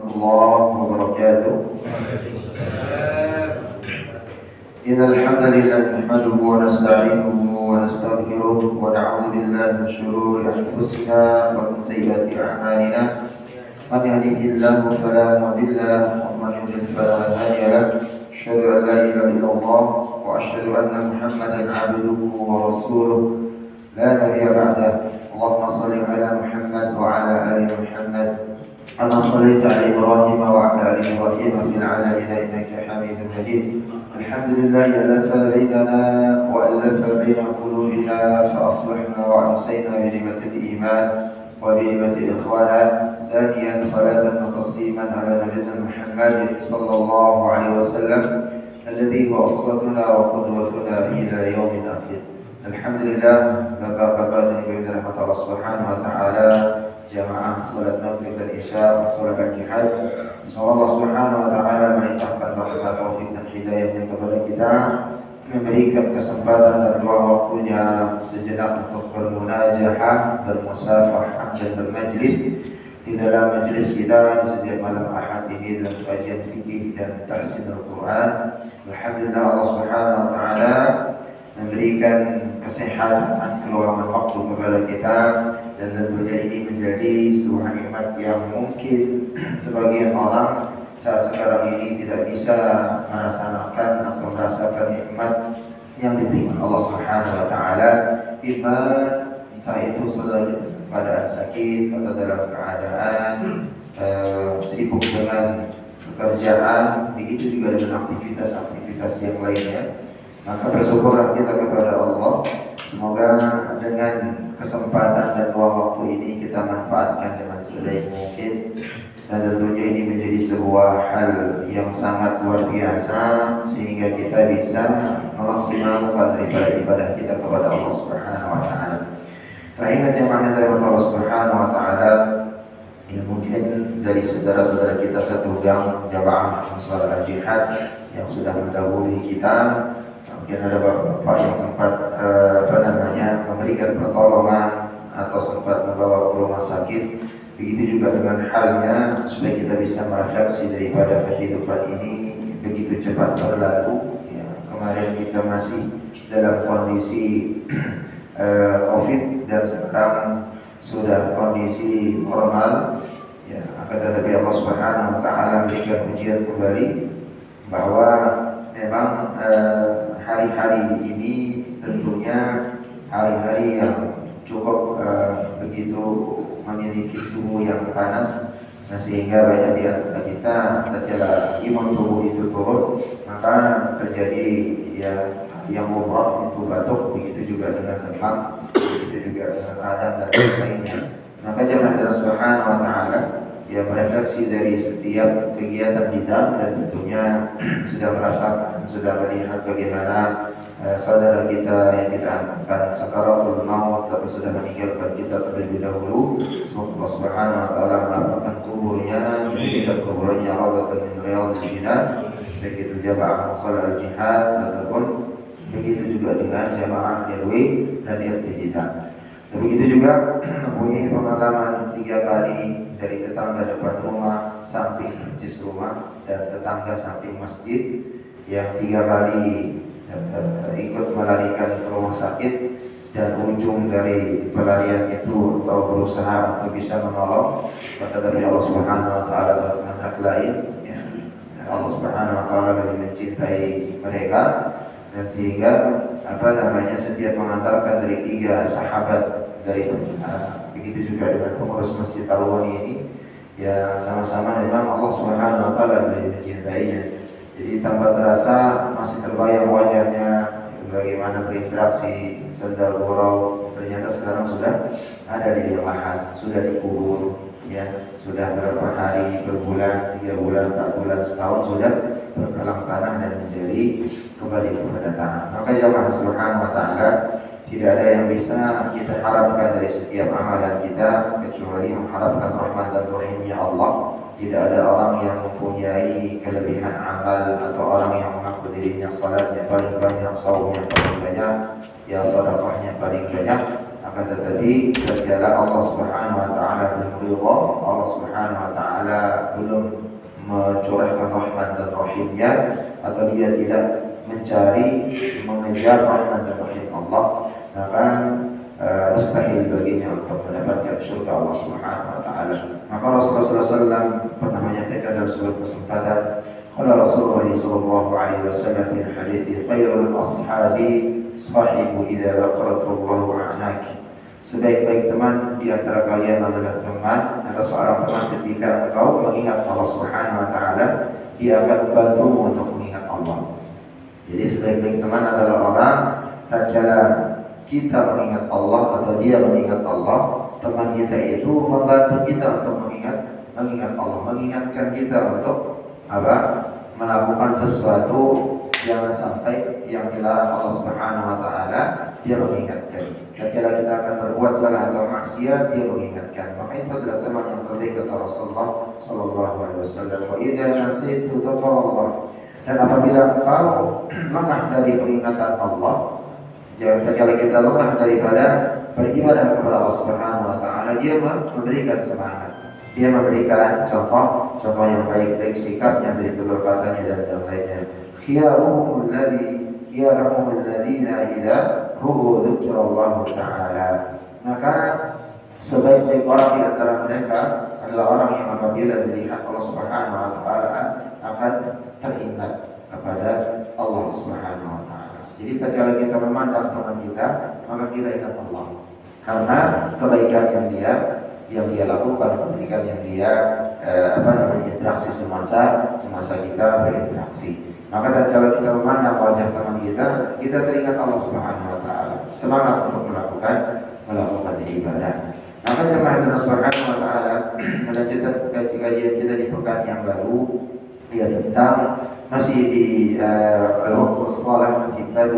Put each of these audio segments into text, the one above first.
الله وبركاته. إن الحمد لله نحمده ونستعينه ونستغفره ونعوذ بالله من شرور أنفسنا ومن سيئات أعمالنا. من يهده الله فلا مضل له ومن يضلل فلا هادي له. أشهد أن لا إله إلا الله وأشهد أن محمدا عبده ورسوله لا نبي بعده. اللهم صل على محمد وعلى آل محمد كما صليت على إبراهيم وعلى آل إبراهيم في العالمين إنك حميد مجيد. الحمد لله ألف بيننا وألف بين قلوبنا فأصبحنا وأمسينا بنعمة الإيمان وبنعمة الإخوان. ثانيا صلاة وتسليما على نبينا محمد صلى الله عليه وسلم الذي هو أسوتنا وقدوتنا إلى يوم الآخر. Alhamdulillah, bapak-bapak dan ibu dari rahmat Allah Subhanahu wa taala, jamaah salat maghrib dan isya, salat jihad. Semoga Allah Subhanahu wa taala melimpahkan berkah taufik dan hidayahnya kepada kita, memberikan kesempatan dan ruang waktunya sejenak untuk bermunajahah, bermusafahah dan bermajlis di dalam majlis kita di setiap malam Ahad ini dalam kajian fikih dan tafsirul Quran. Alhamdulillah, Allah Subhanahu wa taala memberikan kesehatan, keluangan waktu kepada kita, dan tentunya ini menjadi sebuah nikmat yang mungkin sebagian orang saat sekarang ini tidak bisa merasakan atau merasakan nikmat yang diberikan Allah Subhanahu wa taala. Entah itu saudara kita dalam keadaan sakit atau dalam keadaan sibuk dengan pekerjaan, begitu juga dengan aktivitas yang lainnya. Maka bersyukurlah kita kepada Allah. Semoga dengan kesempatan dan ruang waktu ini kita manfaatkan dengan sebaik mungkin. Dan tentunya ini menjadi sebuah hal yang sangat luar biasa sehingga kita bisa memaksimalkan daripada ibadah kita kepada Allah Subhanahu wa taala. Rahimat jemaah dari Allah Subhanahu wa taala, yang mungkin dari saudara-saudara kita satu gang jamaah Ansar Al-Jihad yang sudah mendahului kita, mungkin ada bapak yang sempat memberikan pertolongan atau sempat membawa ke rumah sakit. Begitu juga dengan halnya supaya kita bisa merefleksi daripada kehidupan ini begitu cepat berlalu. Ya, kemarin kita masih dalam kondisi COVID dan sekarang sudah kondisi normal. Ya, akan tetapi Allah Subhanahu wa taala memberikan ujian kembali bahwa memang hari-hari ini tentunya hari-hari yang cukup begitu memiliki suhu yang panas, sehingga banyak di antara kita tatkala imun tubuh itu turun, maka terjadi yang umrah itu batuk, begitu juga dengan demam, begitu juga dengan radang dan lainnya. Maka jemaah Allah Subhanahu wa taala merefleksi dari setiap kegiatan kita, dan tentunya sudah melihat bagaimana saudara kita yang kita antarkan sakaratul maut atau sudah meninggalkan kita terlebih dahulu. Semoga Allah Subhanahu wa taala melapangkan kuburnya, menjadikan kuburnya rawdatan min riyadhil jannah, begitu jamaah salat jihad ataupun begitu juga dengan jamaah RW dan RT kita. Begitu juga mempunyai pengalaman 3 kali dari tetangga depan rumah, samping masjid rumah, dan tetangga samping masjid, yang 3 kali ikut melarikan ke rumah sakit, dan ujung dari pelarian itu atau berusaha untuk bisa menolong, kata dari Allah Subhanahu wa taala dalam kehendak lain, ya, Allah Subhanahu wa taala lebih mencintai mereka, dan sehingga setiap mengantarkan dari 3 sahabat dari begitu juga dengan pengurus Masjid Al-Wani ini, ya sama-sama memang Allah Subhanahu wa taala lebih mencintainya. Jadi tanpa terasa masih terbayang wajahnya bagaimana berinteraksi senda gurau. Ternyata sekarang sudah ada di lahan, sudah dikubur, ya, sudah berapa hari, berbulan, 3 bulan, 4 bulan, setahun sudah berkelang tanah dan menjadi kembali kepada tanah. Maka jemaah Subhanahu wa taala, tidak ada yang bisa kita harapkan dari setiap amalan kita kecuali mengharapkan rahmat dan rahimnya Allah. Tidak ada orang yang mempunyai kelebihan amal atau orang yang mengaku dirinya salatnya paling banyak, saumnya paling banyak, ya sedekahnya paling banyak, Akan tetapi tatkala Allah Subhanahu wa taala belum ridha, Allah Subhanahu wa taala belum mencurahkan rahmat dan rahimnya, atau dia tidak mencari mengejar rahmat dan rahim Allah, maka mustahil baginya untuk mendapatkan surga Allah Subhanahu wa taala. Maka Rasulullah SAW pernah menyampaikan dalam sebuah kesempatan, qala Rasulullah sallallahu alaihi wasallam fi hadits khairul ashabi sahibu idza dzakarakallahu a'nak. Sebaik-baik teman di antara kalian adalah teman atau seorang teman ketika engkau mengingat Allah Subhanahu wa taala, dia akan membantumu untuk mengingat Allah. Jadi sebaik-baik teman adalah orang tatkala kita mengingat Allah atau dia mengingat Allah, teman kita itu membantu kita untuk mengingat Allah, mengingatkan kita untuk melakukan sesuatu, jangan sampai yang dilarang Allah Subhanahu wa taala, dia mengingatkan. Tatkala kita akan berbuat salah atau maksiat, dia mengingatkan. Maka itu adalah teman yang terbaik, kata Rasulullah sallallahu alaihi wasallam. Wa idza nasitu dzakarallah. Dan apabila engkau lengah dari peringatan Allah, tatkala kita lengah daripada beribadah kepada Allah Subhanahu wa taala, dia memberikan semangat. Dia memberikan contoh yang baik-baik sikapnya dari tutur katanya dan yang lainnya. Khiyaruhum alladziina idza ru'u dzikrallah ta'ala. Maka sebaik-baik orang di antara mereka adalah orang yang apabila dilihat Allah Subhanahu wa taala akan teringat kepada Allah Subhanahu wa taala. Jadi tatkala kita memandang teman kita, maka kita ingat Allah. Karena kebaikan yang dia lakukan, kebaikan yang dia interaksi semasa kita berinteraksi. Maka tatkala kita memandang wajah teman kita teringat Allah Subhanahu wa taala. Semangat untuk melakukan ibadah. Maka jemaah Allah Subhanahu wa taala melanjutkan kajian kita di pekan yang lalu, ya, tentang masih di waktu salat, di bab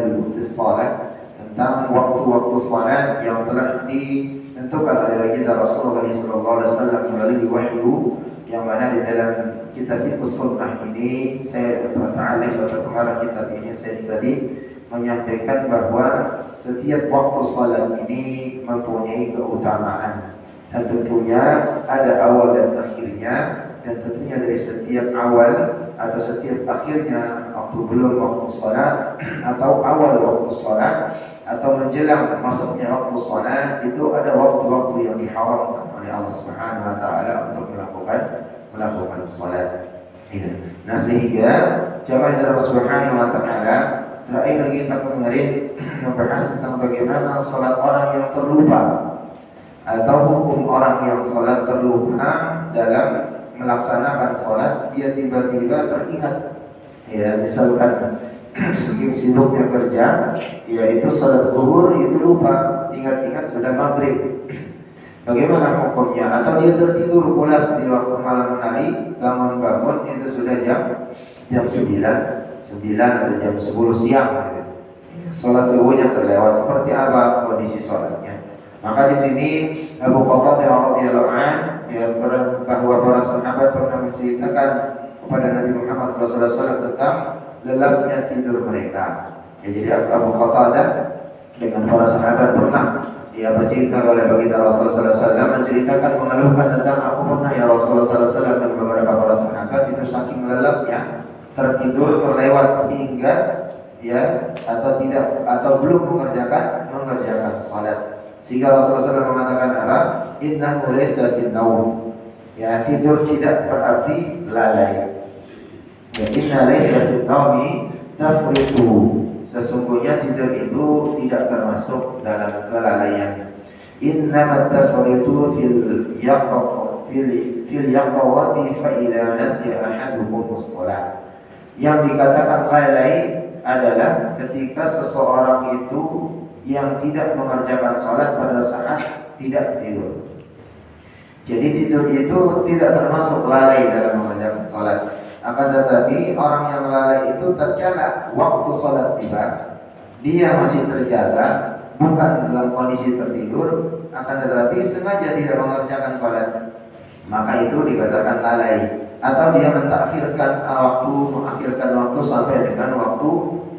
salat, tentang waktu-waktu salat yang telah ditentukan oleh baginda Rasulullah SAW melalui wahyu, yang mana di dalam kitab Fiqh Sunnah ini saya berta'alif atau pengarang kitab ini saya tadi menyampaikan bahwa setiap waktu salat ini mempunyai keutamaan, dan tentunya ada awal dan akhirnya, dan tentunya dari setiap awal atau setiap akhirnya, waktu belum waktu salat atau awal waktu salat atau menjelang masuknya waktu salat, itu ada waktu-waktu yang diharamkan oleh Allah Subhanahu wa taala untuk melakukan salat. Ya. Nah, sehingga jemaah Allah Subhanahu wa taala terakhir kita kemarin membahas tentang bagaimana salat orang yang terlupa atau hukum orang yang salat terlupa dalam melaksanakan salat. Dia tiba-tiba teringat, ya, misalkan saking sibuknya kerja, yaitu salat zuhur itu lupa, ingat-ingat sudah maghrib. Bagaimana hukumnya? Atau dia tertidur pulas di waktu malam hari, bangun-bangun itu sudah jam 9 atau jam 10 siang. Salat subuhnya terlewat. Seperti apa kondisi salatnya? Maka di sini Abu Qatadah radhiyallahu anhu bahwa para sahabat pernah menceritakan kepada Nabi Muhammad SAW tentang lelapnya tidur mereka. Ya, jadi Abu Qatadah dengan para sahabat pernah dia bercerita oleh baginda Rasulullah SAW, menceritakan mengeluhkan tentang, aku pernah ya Rasulullah SAW dan beberapa para sahabat itu saking lelapnya tertidur terlewat hingga atau tidak atau belum mengerjakan salat, sehingga Rasulullah SAW mengatakan apa? Innahu laysa bin-naum. Ya, tidur tidak berarti lalai. Ya, inna laysa bin-naumi tafritu. Sesungguhnya tidur itu tidak termasuk dalam kelalaian. Innamat tafritu fil yaqawati fa idza nasiya ahadukum as-shalah. Yang dikatakan lalai adalah ketika seseorang itu yang tidak mengerjakan salat pada saat tidak tidur. Jadi tidur itu tidak termasuk lalai dalam mengerjakan salat. Akan tetapi orang yang lalai itu tatkala waktu salat tiba, dia masih terjaga, bukan dalam kondisi tertidur, akan tetapi sengaja tidak mengerjakan salat, maka itu dikatakan lalai. Atau dia mengakhirkan waktu sampai dengan waktu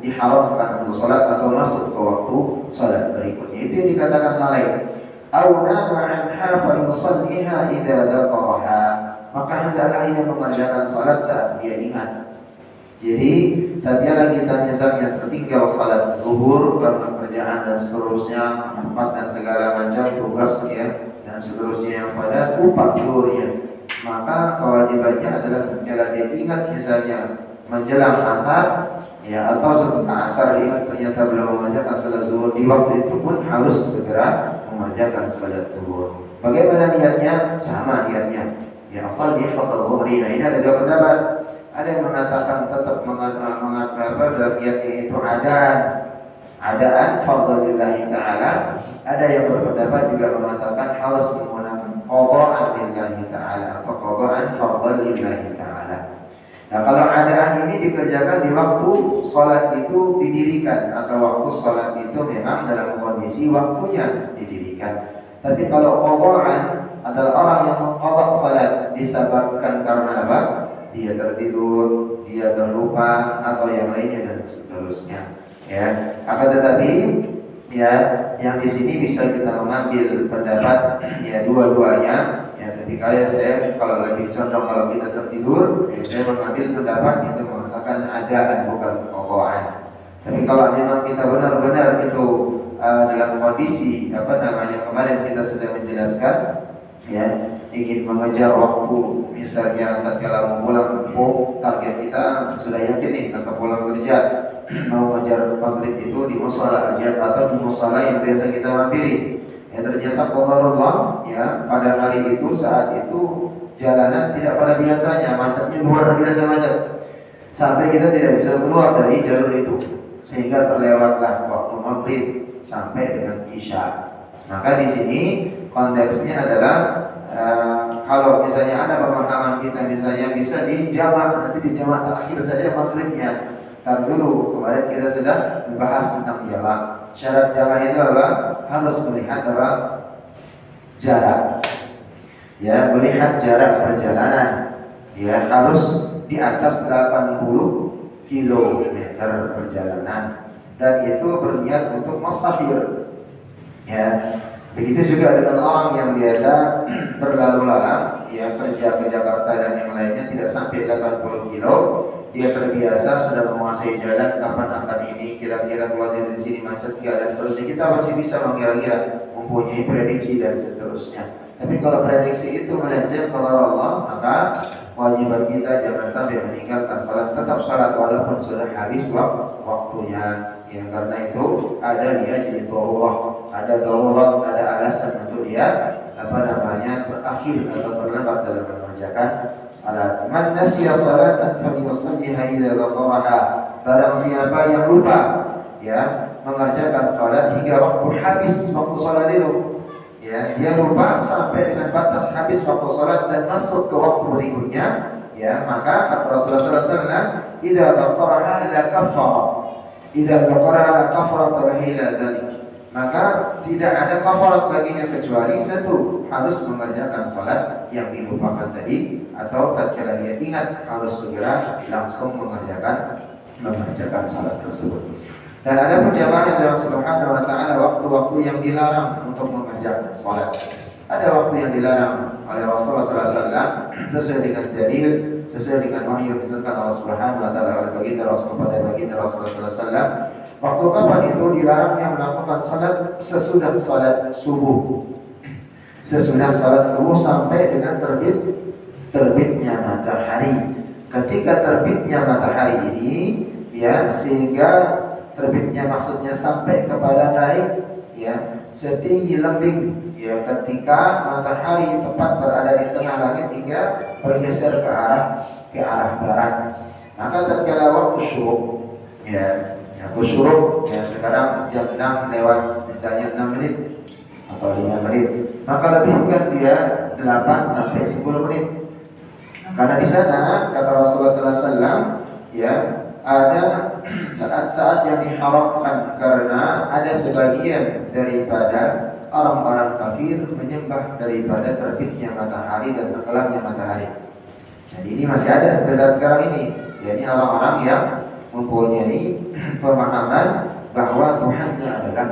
diharamkan untuk salat atau masuk ke waktu salat berikutnya. Itu yang dikatakan lalai. Au nama anha fa yusalliha idza dzakaraha. Maka hendaklah ia mengerjakan salat saat dia ingat. Jadi tatkala kita misalnya tertinggal salat zuhur karena kerjaan dan seterusnya, rapat dan segala macam tugas ya dan seterusnya yang pada lupa zuhurnya, maka kewajibannya adalah tatkala dia ingat misalnya menjelang asar ya atau setelah asar dia ternyata belum mengerjakan salat zuhur, di waktu itu pun harus segera mengerjakan salat zuhur. Bagaimana niatnya? Sama niatnya. Ya asal dia fardhu zuhri. Nah, ini ada dua pendapat. Ada yang mengatakan tetap mengatakan dalam niatnya itu adaan fardhu lillahi ta'ala. Ada yang berpendapat juga mengatakan harus menggunakan qada'an lillahi ta'ala atau qada'an fardhu lillahi ta'ala. Nah, kalau adaan ini dikerjakan di waktu salat itu didirikan atau waktu salat itu memang dalam kondisi waktunya didirikan. Tapi kalau qada'an adalah orang yang mengqada' salat disebabkan karena apa? Dia tertidur, dia terlupa atau yang lainnya dan seterusnya. Ya, akan tetapi ya yang di sini bisa kita mengambil pendapat ya dua-duanya. Ya, ketika saya kalau lebih condong kalau kita tertidur, ya, saya mengambil pendapat itu mengatakan adaan bukan qada'an. Tapi kalau memang kita benar-benar itu dalam kondisi apa namanya kemarin kita sudah menjelaskan ya ingin mengejar waktu misalnya tatkala mau pulang kampung, target kita sudah yakin nih ketika pulang kerja mau mengejar maghrib itu di mushola aja atau di mushola yang biasa kita mampiri. Ya ternyata qadarullah ya pada hari itu saat itu jalanan tidak pada biasanya, macetnya luar biasa macet sampai kita tidak bisa keluar dari jalur itu sehingga terlewatlah waktu maghrib sampai dengan isya. Maka di sini konteksnya adalah kalau misalnya ada pemahaman kita misalnya bisa dijamak, nanti dijamak terakhir saja maghribnya. Tar dulu kemarin kita sudah membahas tentang jamak. Syarat jamak itu apa? Harus melihat apa? Jarak. Ya, melihat jarak perjalanan. Ya, harus di atas 80 kilometer perjalanan. Dan itu berniat untuk musafir. Ya. Begitu juga dengan orang yang biasa berlalu lalang, ya kerja ke Jakarta dan yang lainnya tidak sampai 80 kilo, dia terbiasa sudah menguasai jalan kapan akan ini, kira-kira keluar dari sini macet nggak dan seterusnya. Kita masih bisa mengira-kira, mempunyai prediksi dan seterusnya. Tapi kalau prediksi itu melenceng kepada Allah, maka kewajiban kita jangan sampai meninggalkan salat, tetap salat walaupun sudah habis waktunya. Ya, karena itu ada dia jadi darurat, ada darurat, ada alasan untuk dia apa namanya terakhir atau terlambat dalam mengerjakan salat. Man nasiya salatan falyusalliha idza dzakaraha. Barang siapa yang lupa ya mengerjakan salat hingga waktu habis waktu salat itu. Ya, dia lupa sampai dengan batas habis waktu salat dan masuk ke waktu berikutnya, ya, maka kata Rasulullah SAW, idza dzakaraha la kafara. Idza dzakaraha la kafarata lahu illa dzalik. Maka tidak ada kafarat baginya kecuali satu, harus mengerjakan salat yang dilupakan tadi, atau tatkala dia ingat harus segera langsung mengerjakan salat tersebut. Dan ada pun jamaah yang dalam Subhanahu wa ta'ala waktu-waktu yang dilarang untuk mengerjakan salat. Ada waktu yang dilarang oleh Rasulullah SAW sesuai dengan dalil, sesuai dengan wahyu yang ditentukan Allah Subhanahu wa ta'ala oleh baginda Rasul kepada baginda Rasulullah SAW. Waktu kapan itu dilarangnya melakukan salat? Sesudah salat subuh. Sesudah salat subuh sampai dengan terbitnya matahari. Ketika terbitnya matahari ini, ya, sehingga terbitnya maksudnya sampai kepada naik, ya, setinggi lembing, ya, ketika matahari tepat berada di tengah langit hingga bergeser ke arah barat. Maka tatkala waktu syuruk, ya, waktu syuruk, ya, sekarang jam 6 lewat misalnya 6 menit atau 5 menit, maka lebihkan dia 8 sampai 10 menit. Karena di sana kata Rasulullah SAW, ya, ada saat-saat yang diharamkan karena ada sebagian daripada orang-orang kafir menyembah daripada terbitnya matahari dan tenggelamnya matahari. Jadi ini masih ada sampai saat sekarang ini. Jadi orang-orang yang mempunyai pemahaman bahwa Tuhannya adalah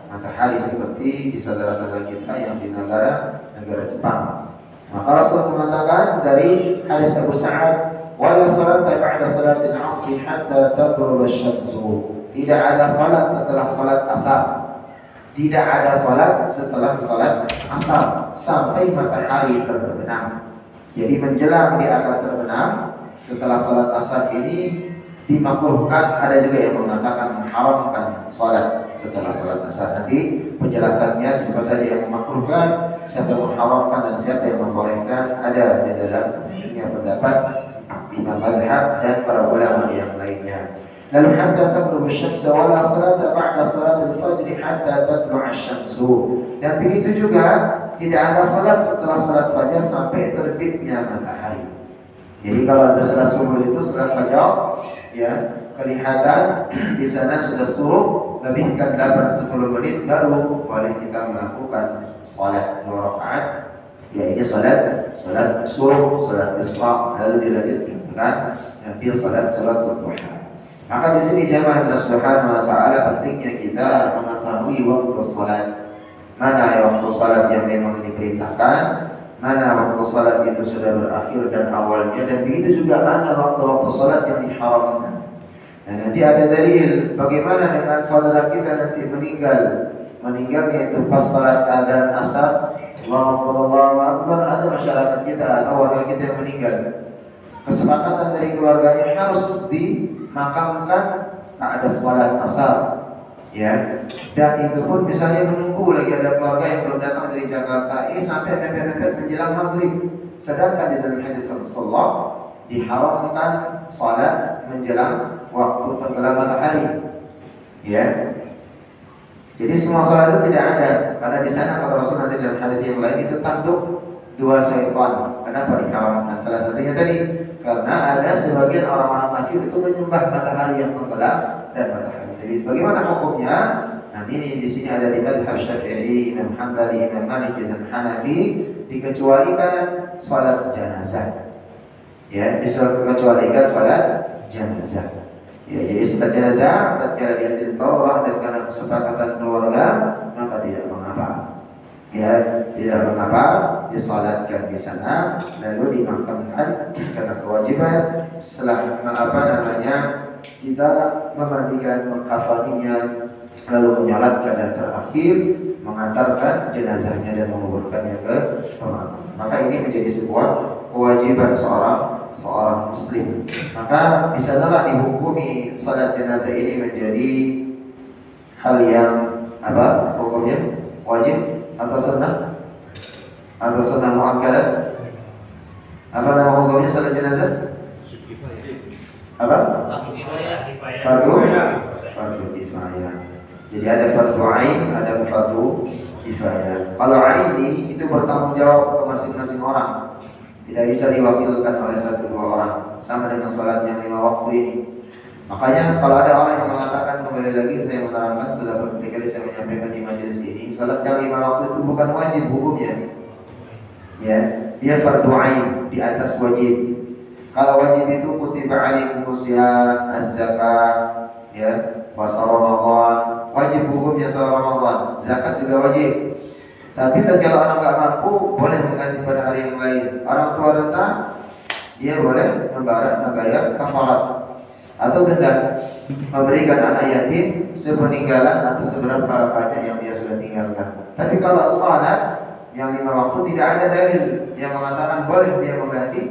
matahari seperti di saudara-saudara kita yang di negara Jepang. Maka Rasul mengatakan dari hadis Abu Sa'ad, wala salata ba'da salatil 'asri hatta taghrub asy-syamsu. Tidak ada salat setelah salat asar. Tidak ada salat setelah salat asar sampai matahari terbenam. Jadi menjelang dia akan terbenam setelah salat asar ini dimakruhkan. Ada juga yang mengatakan mengharamkan salat setelah salat asar. Nanti penjelasannya siapa saja yang memakruhkan, siapa yang mengharamkan dan siapa yang membolehkan ada di dalam pendapat Imam Mazhab dan para ulama yang lainnya. Lalu hatta taghrub asy-syams wa la salata ba'da salatil fajr hatta tatlu'a asy-syamsu. Dan begitu juga tidak ada salat setelah salat fajar sampai terbitnya matahari. Jadi kalau ada salat subuh itu salat fajar ya kelihatan di sana sudah subuh lebihkan 8-10 menit baru boleh kita melakukan salat 2 rakaat. Ya ini salat subuh, salat isra, lalu dilanjutkan nanti salat duha. Maka di sini jemaah Allah Subhanahu wa taala pentingnya kita mengetahui waktu salat. Mana waktu salat yang memang diperintahkan, mana waktu salat itu sudah berakhir dan awalnya, dan begitu juga mana waktu-waktu salat yang diharamkan. Dan nanti ada dalil bagaimana dengan saudara kita nanti meninggal yaitu pas salat adzan asar, Allahu Akbar, ada masyarakat kita atau warga kita yang meninggal. Kesepakatan dari keluarganya harus dimakamkan ada salat asar, ya. Dan itu pun misalnya menunggu lagi ada keluarga yang belum datang dari Jakarta, sampai mepet-mepet menjelang maghrib. Sedangkan di dalam hadis Rasulullah diharamkan salat menjelang waktu tenggelam matahari, ya. Jadi semua salat itu tidak ada, karena di sana kata Rasul nanti dalam hadis yang lain itu tanduk 2 syaitan. Kenapa diharamkan? Salah satunya tadi karena ada sebagian orang-orang kafir itu menyembah matahari yang tenggelam dan matahari. Jadi bagaimana hukumnya? Nanti ini di sini ada di mazhab Syafi'i, Imam Hambali, Imam Malik dan Hanafi dikecualikan salat jenazah. Ya, dikecualikan salat jenazah. Ya, jadi salat jenazah tatkala diazin Taurah dan karena kesepakatan keluarga maka tidak mengapa. Ya, tidak mengapa disalatkan di sana lalu dimakamkan karena kewajiban setelah kita memandikan, mengkafaninya lalu menyolatkan dan terakhir mengantarkan jenazahnya dan menguburkannya ke pemakaman. Maka ini menjadi sebuah kewajiban seorang muslim. Maka di sanalah dihukumi salat jenazah ini menjadi hal yang hukumnya wajib atau sunnah muakkadah. Apa nama hukumnya salat jenazah? Apa? Fardu kifayah. Jadi ada fardu ain, ada fardu kifayah. Kalau aini itu bertanggung jawab ke masing-masing orang, tidak bisa diwakilkan oleh 1-2 orang. Sama dengan salat yang 5 waktu ini. Makanya kalau ada orang yang mengatakan, kembali lagi saya menerangkan sudah berkali-kali saya menyampaikan di majelis ini, salat yang 5 waktu itu bukan wajib hukumnya. Ya, dia fardu ain di atas wajib. Kalau wajib itu kutiba alaikumus syiyam, az-zakah, ya, puasa Ramadan, wajib hukumnya soal Ramadan, zakat juga wajib. Tapi kalau orang nggak mampu, boleh mengganti pada hari yang lain. Orang tua renta, dia boleh membayar kafarat atau denda, memberikan anak yatim sepeninggalan atau seberapa banyak yang dia sudah tinggalkan. Tapi kalau salat yang 5 waktu tidak ada dalil yang mengatakan boleh dia mengganti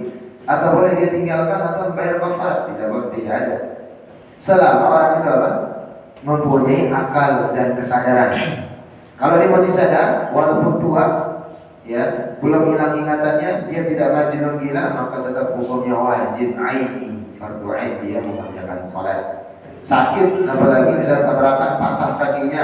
atau boleh dia tinggalkan atau membayar kafarat, tidak ada. Selama orang itu mempunyai akal dan kesadaran. Kalau dia masih sadar, walaupun tua, ya, belum hilang ingatannya, dia tidak majnun gila, maka tetap hukumnya wajib aini, fardu ain dia mengerjakan salat. Sakit, apalagi misalnya tabrakan patah kakinya,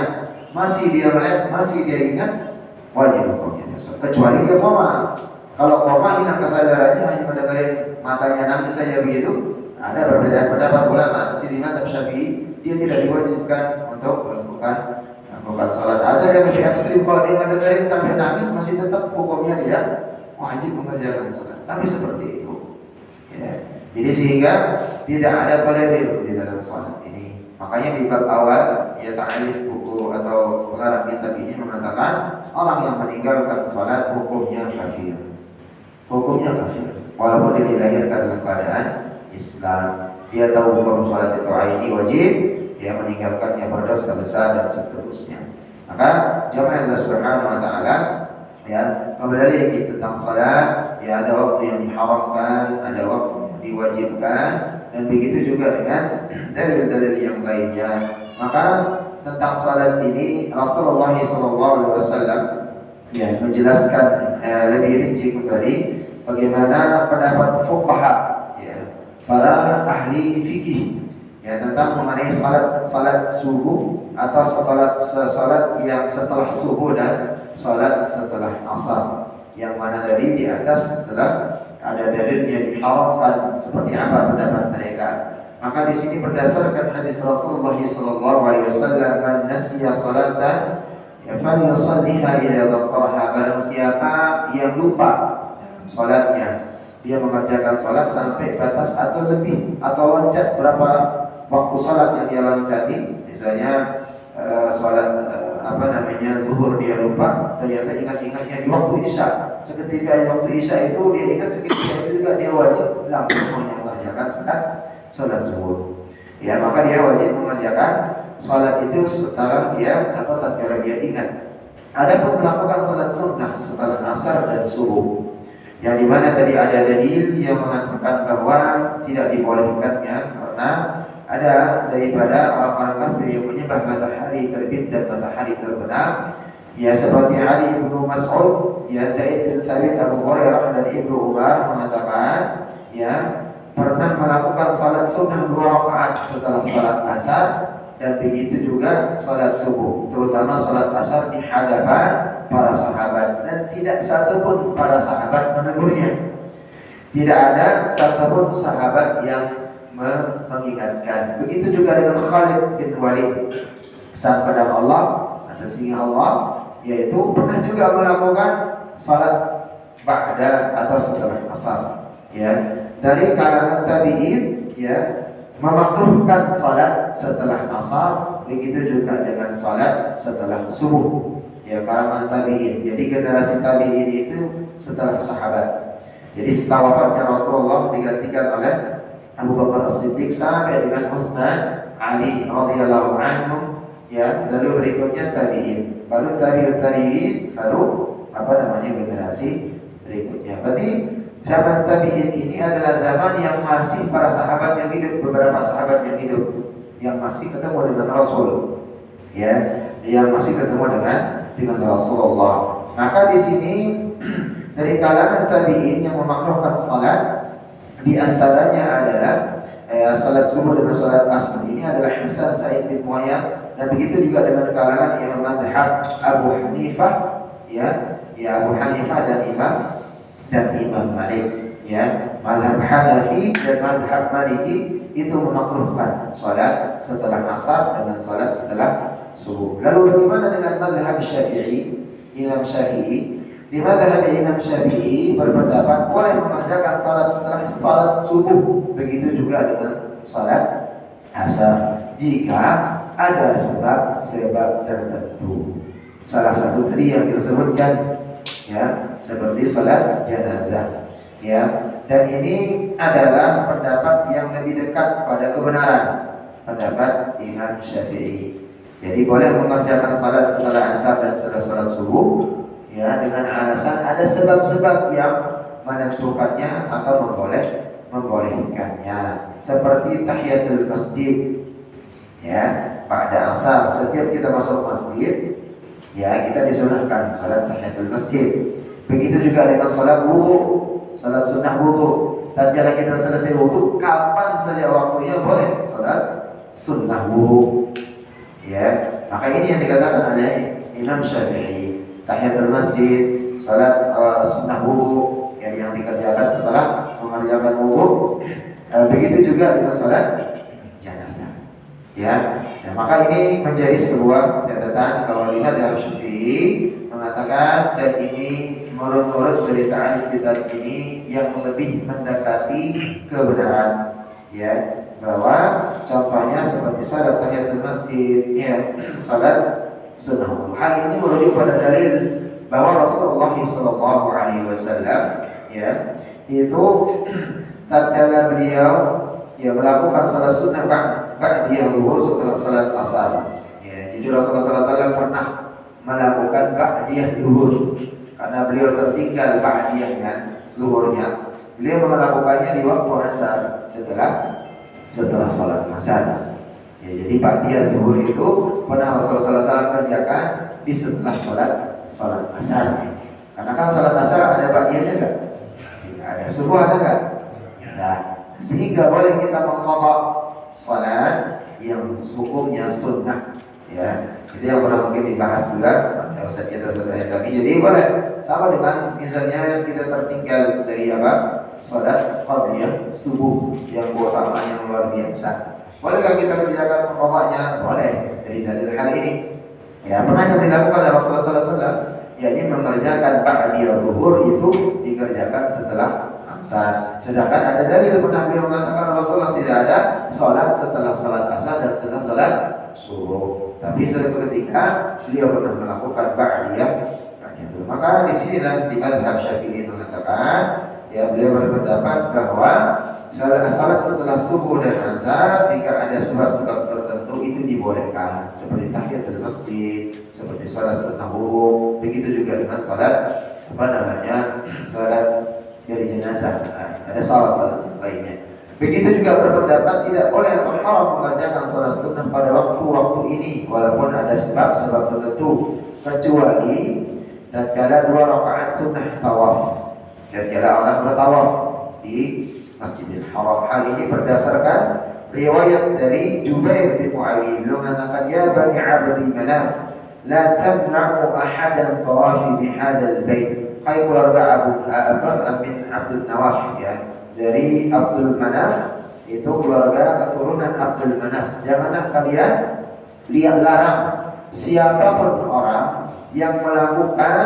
masih dia melek, masih dia ingat, wajib hukumnya. Kecuali dia koma. Kalau koma hilang kesadarannya, hanya mendengarin matanya nangis saja begitu, ada perbedaan pendapat ulama. Tapi di mazhab Syafi'i dia tidak diwajibkan untuk melakukan salat. Ada yang lebih ekstrim, kalau dia mendengarin sampai nangis masih tetap hukumnya dia wajib mengerjakan salat. Sampai seperti itu. Ya. Jadi sehingga tidak ada pelebel di dalam salat ini. Makanya di bab awal ya ta'alif buku atau pengarang kitab ini mengatakan orang yang meninggalkan salat hukumnya kafir. Hukumnya kafir. Walaupun dia dilahirkan dalam keadaan Islam, dia tahu hukum salat itu aini wajib, dia meninggalkannya berdosa besar dan seterusnya. Maka jamaah Allah Subhanahu wa taala ya, kembali lagi tentang salat, ya ada waktu yang diharamkan, ada waktu yang diwajibkan, dan begitu juga dengan dalil-dalil yang lainnya. Maka tentang salat ini Rasulullah SAW ya menjelaskan lebih rinci kembali bagaimana pendapat fuqaha ya, para ahli fikih ya tentang mengenai salat subuh atau salat yang setelah subuh dan salat setelah asar, yang mana tadi di atas telah ada dalilnya diharamkan seperti apa pendapat mereka. Maka di sini berdasarkan hadis Rasulullah SAW, man nasiya salatan ya falyusalliha idza dzakaraha, barang siapa yang lupa salatnya, dia mengerjakan salat sampai batas atau lebih atau loncat berapa waktu salat yang dia loncati, misalnya salat zuhur dia lupa, ternyata ingat-ingatnya di waktu isya, seketika waktu isya itu dia ingat, seketika itu juga dia wajib langsung mengerjakan salat zuhur ya, maka dia wajib mengerjakan salat itu setelah dia atau tatkala dia ingat. Adapun melakukan salat sunnah setelah asar dan subuh, yang dimana tadi ada dalil yang mengatakan bahwa tidak dibolehkannya karena ada daripada orang-orang kafir yang menyembah matahari terbit dan matahari terbenam, ya seperti Ali bin Mas'ud, ya Zaid bin Thabit, Abu Hurairah dan Ibnu Umar mengatakan ya pernah melakukan salat sunnah 2 rakaat setelah salat asar, dan begitu juga salat subuh, terutama salat asar di hadapan para sahabat, dan tidak satupun para sahabat menegurnya. Tidak ada satupun sahabat yang mengingatkan. Begitu juga dengan Khalid bin Walid, sang pedang Allah atau singa Allah, yaitu pernah juga melakukan salat ba'da atau setelah asar. Ya, dari kalangan tabi'in ya memakruhkan salat setelah asar, begitu juga dengan salat setelah subuh. Ya, kalangan tabi'in. Jadi generasi tabi'in itu setelah sahabat. Jadi setelah wafatnya Rasulullah digantikan oleh Abu Bakar As-Siddiq sampai dengan Utsman, Ali radhiyallahu anhu ya, lalu berikutnya tabi'in, baru tabi'in, baru generasi berikutnya. Berarti zaman tabi'in ini adalah zaman yang masih para sahabat yang hidup, beberapa sahabat yang hidup, yang masih ketemu dengan Rasul ya, yang masih ketemu dengan Rasulullah. Maka di sini dari kalangan tabi'in yang memakruhkan salat, di antaranya adalah salat subuh dengan salat asar. Ini adalah Hasan Sa'id bin Muayyad, dan begitu juga dengan kalangan imam mazhab Abu Hanifah ya, Abu Hanifah dan Imam Malik ya. Mazhab Hanafi dan mazhab Maliki itu memakruhkan salat setelah asar dengan salat setelah subuh. Lalu bagaimana dengan mazhab Syafi'i, Imam Syafi'i? Di mazhab Imam Syafi'i berpendapat boleh mengerjakan salat setelah salat subuh, begitu juga dengan salat asar jika ada sebab tertentu. Salah satu tadi yang kita sebutkan ya, seperti salat jenazah ya. Dan ini adalah pendapat yang lebih dekat pada kebenaran, pendapat Imam Syafi'i. Jadi boleh mengerjakan salat setelah asar dan setelah salat subuh ya, dengan alasan ada sebab-sebab yang menentukannya atau membolehkannya, seperti tahiyatul masjid ya, pada asar setiap kita masuk masjid ya, kita disunahkan salat tahiyatul masjid. Begitu juga dengan salat wudu, salat sunnah wudu. Tatkala kita selesai wudu, kapan saja waktunya boleh salat sunnah wudu ya. Maka ini yang dikatakan oleh Imam Syafi'i, tahiyatul masjid, salat sunnah wudu yang dikerjakan setelah mengerjakan wudu. Begitu juga dengan salat jenazah ya. Nah, maka ini menjadi sebuah catatan bahwa mazhab Syafi'i mengatakan, dan ini menurut dari ta'arif bidat ini yang lebih mendekati kebenaran, ya, bahwa contohnya seperti salat tahiyatul masjid, ya, salat sunnah. Hal ini merujuk pada dalil bahwa Rasulullah SAW, ya, itu tatkala beliau ya melakukan salat sunnah ba'diyah zuhur setelah salat asar. Ya, jadi Rasulullah SAW pernah melakukan ba'diyah zuhur karena beliau tertinggal ba'diyahnya zuhurnya. Beliau melakukannya di waktu asar setelah salat asar. Ya, jadi ba'diyah zuhur itu pernah Rasulullah SAW kerjakan di setelah salat asar. Karena kan salat asar ada ba'diyahnya enggak? Ada, subuh ada enggak? Nah, sehingga boleh kita mengqadha salat yang hukumnya sunnah, ya. Itu yang pernah mungkin dibahas juga Ustaz kita kami. Jadi boleh sama dengan misalnya kita tertinggal dari apa? Salat qabliyah subuh yang keutamaan yang luar biasa. Bolehkah kita kerjakan mengqadhanya? Boleh, dari dalil hal ini. Ya, pernah yang dilakukan oleh Rasulullah SAW, yakni mengerjakan ba'diyah zuhur itu dikerjakan setelah asar. Sedangkan ada dalil pernah beliau mengatakan Rasulullah tidak ada sholat setelah sholat asar dan setelah sholat subuh. Tapi suatu ketika beliau pernah melakukan ba'diyah. Maka di sinilah di mazhab Syafi'i mengatakan, ya, beliau berpendapat bahwa salat setelah subuh dan asar jika ada sebab-sebab tertentu itu dibolehkan, seperti tahiyatul masjid, seperti salat sunnah wudu, begitu juga dengan salat salat dari jenazah, ada salat lainnya. Begitu juga berpendapat tidak boleh atau haram mengerjakan salat sunnah pada waktu-waktu ini walaupun ada sebab-sebab tertentu, kecuali tatkala 2 rakaat sunnah tawaf, tatkala orang bertawaf di Masjidil Haram. Hal ini berdasarkan riwayat dari Jubair bin Mu'awiyah. Beliau mengatakan, ya bani Abdi Manaf, la tamna'u ahadan tawafi bihadzal bait. Hai keluarga bin Abdul Nawaf, ya, dari Abdul Manaf, itu keluarga keturunan Abdul Manaf. Janganlah kalian larang siapapun orang yang melakukan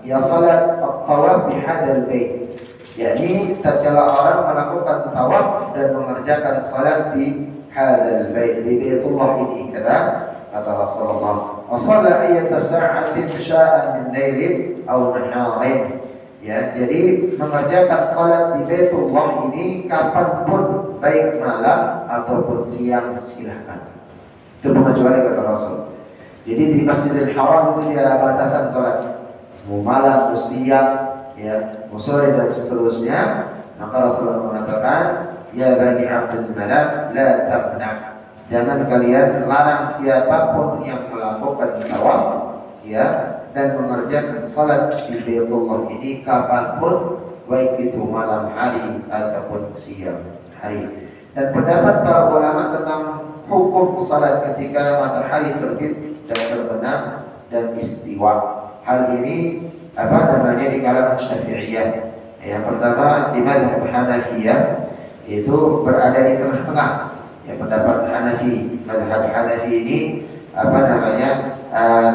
ya salat at-tawaf bihadzal bait. Yakni tatkala orang melakukan tawaf dan mengerjakan salat di hadzal bait, di Baitullah ini, kata Rasulullah. Wa shalla ayyata sa'atin sya'an min lailin aw naharin. Ya, jadi mengerjakan salat di Baitullah ini kapanpun, baik malam ataupun siang, silahkan. Itu pengecualian kata Rasul. Jadi di Masjidil Haram itu tidak ada batasan salat. Mau malam, mau siang, ya, sore dan seterusnya. Maka Rasulullah mengatakan, ya bani Abdul Manaf, la tamna'. Jangan kalian larang siapapun yang melakukan tawaf, ya, dan mengerjakan salat di Baitullah ini kapanpun, baik itu malam hari ataupun siang hari. Dan pendapat para ulama tentang hukum salat ketika matahari terbit dan terbenam dan istiwa. Hal ini di kalangan Syafi'iyah. Yang pertama di mazhab Hanafiyah itu berada di tengah-tengah. Ya, pendapat Hanafi, mazhab Hanafi ini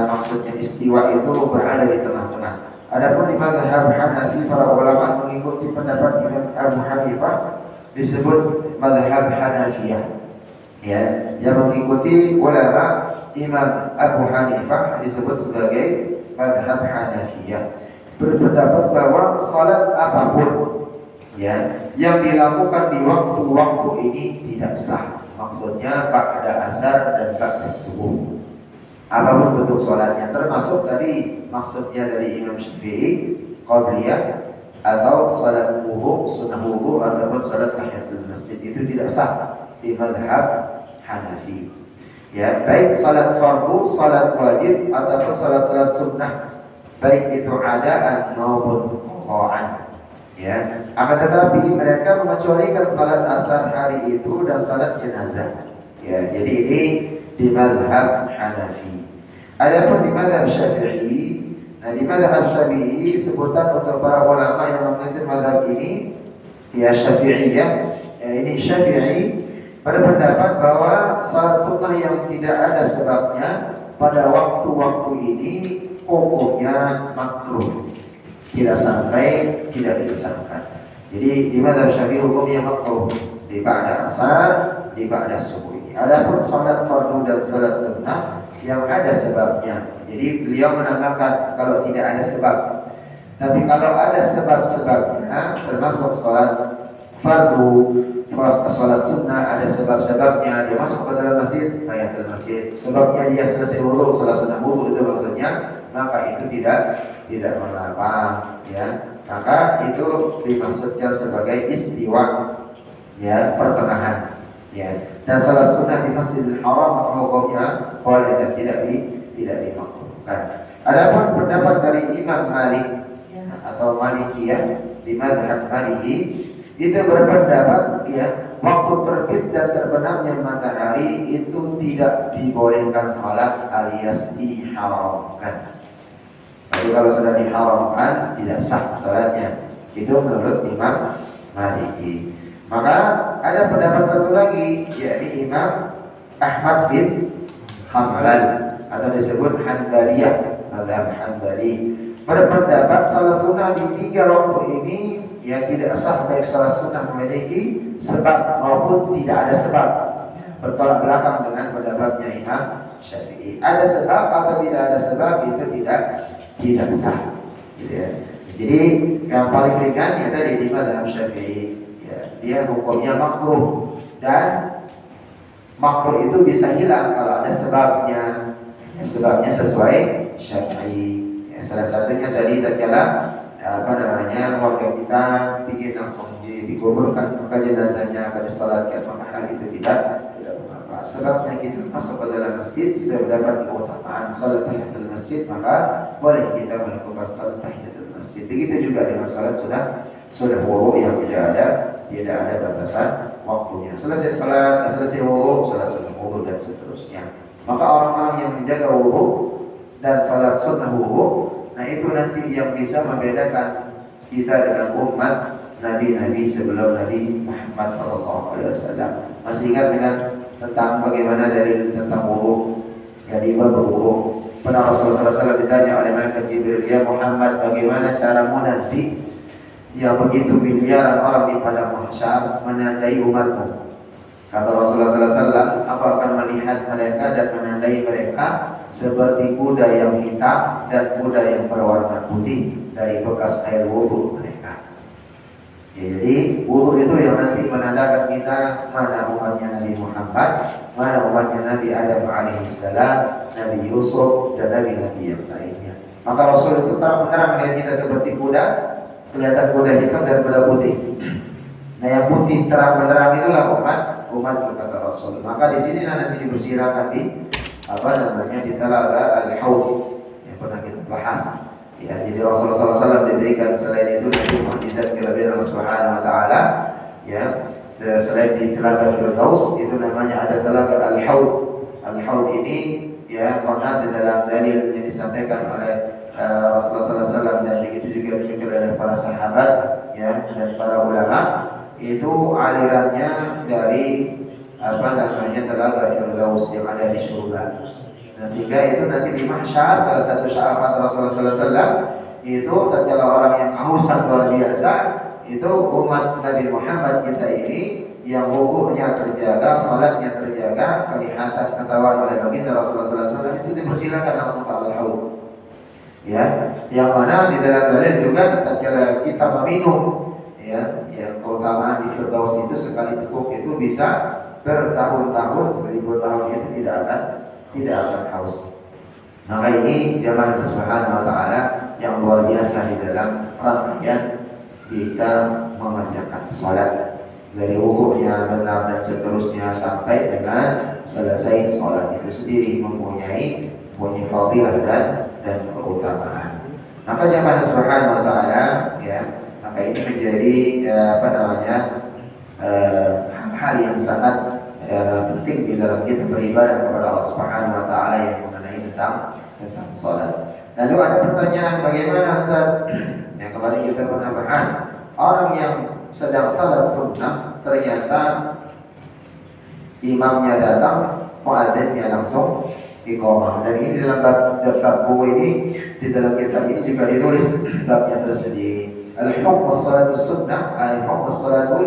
maksudnya istiwa itu berada di tengah-tengah. Adapun di mazhab Hanafi para ulama mengikuti pendapat Imam Abu Hanifah disebut mazhab Hanafiyah. Ya, yang mengikuti ulama Imam Abu Hanifah disebut sebagai mazhab Hanafiyah. Berpendapat bahwa salat apapun, ya, yang dilakukan di waktu-waktu ini tidak sah. Maksudnya ba'da asar dan ba'da subuh. Apapun bentuk salatnya, termasuk tadi maksudnya dari Imam Syafi'i qabliyah atau salat wudu, sunnah wudu ataupun salat tahiyatul masjid, itu tidak sah di mazhab Hanafi. Ya, baik salat fardu, salat wajib ataupun salat-salat sunnah, baik itu adaan maupun qadaan. Ya, akan tetapi mereka mengecualikan salat asar hari itu dan salat jenazah. Ya, jadi ini di mazhab Hanafi. Adapun di mazhab Syafi'i, nah di mazhab Syafi'i sebutan untuk para ulama yang mengikuti mazhab ini, ya Syafi'iyah, ya ini Syafi'i berpendapat bahwa salat sunnah yang tidak ada sebabnya pada waktu-waktu ini pokoknya makruh, tidak sampai tidak dipesankan. Jadi di mazhab Syafi'i hukumnya makruh di ba'da asar, di ba'da subuh. Adapun salat fardu dan salat sunnah yang ada sebabnya. Jadi beliau menambahkan kalau tidak ada sebab. Tapi kalau ada sebab-sebabnya, termasuk salat fardu, salat sunnah ada sebab-sebabnya, dia masuk ke dalam masjid, tahiyatul masjid. Sebabnya dia selesai wudu, salat sunnah wudu itu maksudnya, maka itu tidak mengapa, ya. Maka itu dimaksudkan sebagai istiwa, ya, pertengahan, ya. Dan salat sunnah di Masjidil Haram hukumnya boleh dan tidak dimakruhkan. Adapun pendapat dari Imam Malik, ya, atau Malikiyah di mazhab Maliki itu berpendapat, ya, waktu terbit dan terbenamnya matahari itu tidak dibolehkan salat alias diharamkan. Tapi kalau sudah diharamkan tidak sah salatnya. Itu menurut Imam Maliki. Maka ada pendapat satu lagi, yakni Imam Ahmad bin Hanbal atau disebut Hanbaliyah, mazhab Hanbali, berpendapat salat sunnah di 3 waktu ini ya tidak sah, baik salat sunnah memiliki sebab maupun tidak ada sebab. Bertolak belakang dengan pendapatnya Imam Syafi'i. Ada sebab atau tidak ada sebab itu tidak sah, gitu ya. Jadi yang paling ringan ya tadi di mazhab Syafi'i, ya, dia hukumnya makruh, dan makruh itu bisa hilang kalau ada sebabnya, ya, sebabnya sesuai Syafi'i. Ya, salah satunya tadi tatkala warga kita ingin langsung dikuburkan, maka jenazahnya akan disalatkan, maka hal itu tidak mengapa. Sebabnya kita masuk ke dalam masjid sudah mendapat keutamaan salat tahiyatul masjid, maka boleh kita melakukan salat tahiyatul masjid. Begitu juga dengan salat sudah wudu yang tidak ada batasan waktunya. Selesai salat, selesai wudu, salat sunnah wudu dan seterusnya. Maka orang-orang yang menjaga wudu dan salat sunnah wudu, nah itu nanti yang bisa membedakan kita dengan umat Nabi-Nabi sebelum Nabi Muhammad SAW. Masih ingat dengan tentang bagaimana dari tentang wudu, jadi berwudu. Pernah Rasulullah SAW ditanya oleh malaikat Jibril, ya Muhammad, bagaimana caramu nanti yang begitu miliaran orang di padang mahsyar menandai umatmu? Kata Rasulullah SAW, aku akan melihat mereka dan menandai mereka seperti kuda yang hitam dan kuda yang berwarna putih dari bekas air wudu mereka. Ya, jadi wudu itu yang nanti menandakan kita mana umatnya Nabi Muhammad, mana umatnya Nabi Adam alaihissalam, Nabi Yusuf dan Nabi-Nabi yang lainnya. Maka Rasul itu terang-terang melihat kita seperti kuda, kelihatan kuda hitam dan kuda putih. Nah yang putih terang menerang itulah umat kata Rasul. Maka di sini nanti dibersihkan di di Telaga Al-Haud yang pernah kita bahas. Ya, jadi Rasulullah SAW diberikan selain itu dari mukjizat kelebihan Allah Subhanahu Wa Taala. Ya, selain di Telaga Firdaus itu namanya ada Telaga Al-Haud. Al-Haud ini ya pernah di dalam dalil yang disampaikan oleh Rasulullah SAW dan begitu juga dipikir oleh para sahabat, ya, dan para ulama, itu alirannya dari Telaga Firdaus yang ada di surga. Nah, sehingga itu nanti di mahsyar salah satu syafaat Rasulullah SAW itu tatkala orang yang kehausan luar biasa, itu umat Nabi Muhammad kita ini yang wudunya terjaga, salatnya terjaga, kelihatan ketahuan oleh baginda Rasulullah SAW, itu dipersilakan langsung ke Al-Haud. Ya, yang mana di dalam dalil juga tatkala kita meminum, ya, yang keutamaan di Firdaus itu sekali teguk itu bisa bertahun-tahun, beribu tahun itu tidak akan haus. Maka ini jamaah Subhanahu Wa Taala yang luar biasa di dalam rangkaian kita mengerjakan salat dari wudunya benar dan seterusnya sampai dengan selesai salat itu sendiri mempunyai fadilah dan keutamaan. Maka jamaah Subhanahu Wa Taala, ya, maka ini menjadi hal yang sangat penting di dalam kita beribadah kepada Allah Subhanahu Wa Taala yang mengenai tentang salat. Lalu ada pertanyaan, bagaimana Ustaz? Yang kemarin kita pernah bahas, orang yang sedang salat sunnah ternyata imamnya datang, muadzinnya langsung iqamah. Dan ini dalam bab buku ini, di dalam kitab ini juga ditulis babnya tersendiri. Al-hukm as-salatu sunnah, al-hukm as-salatu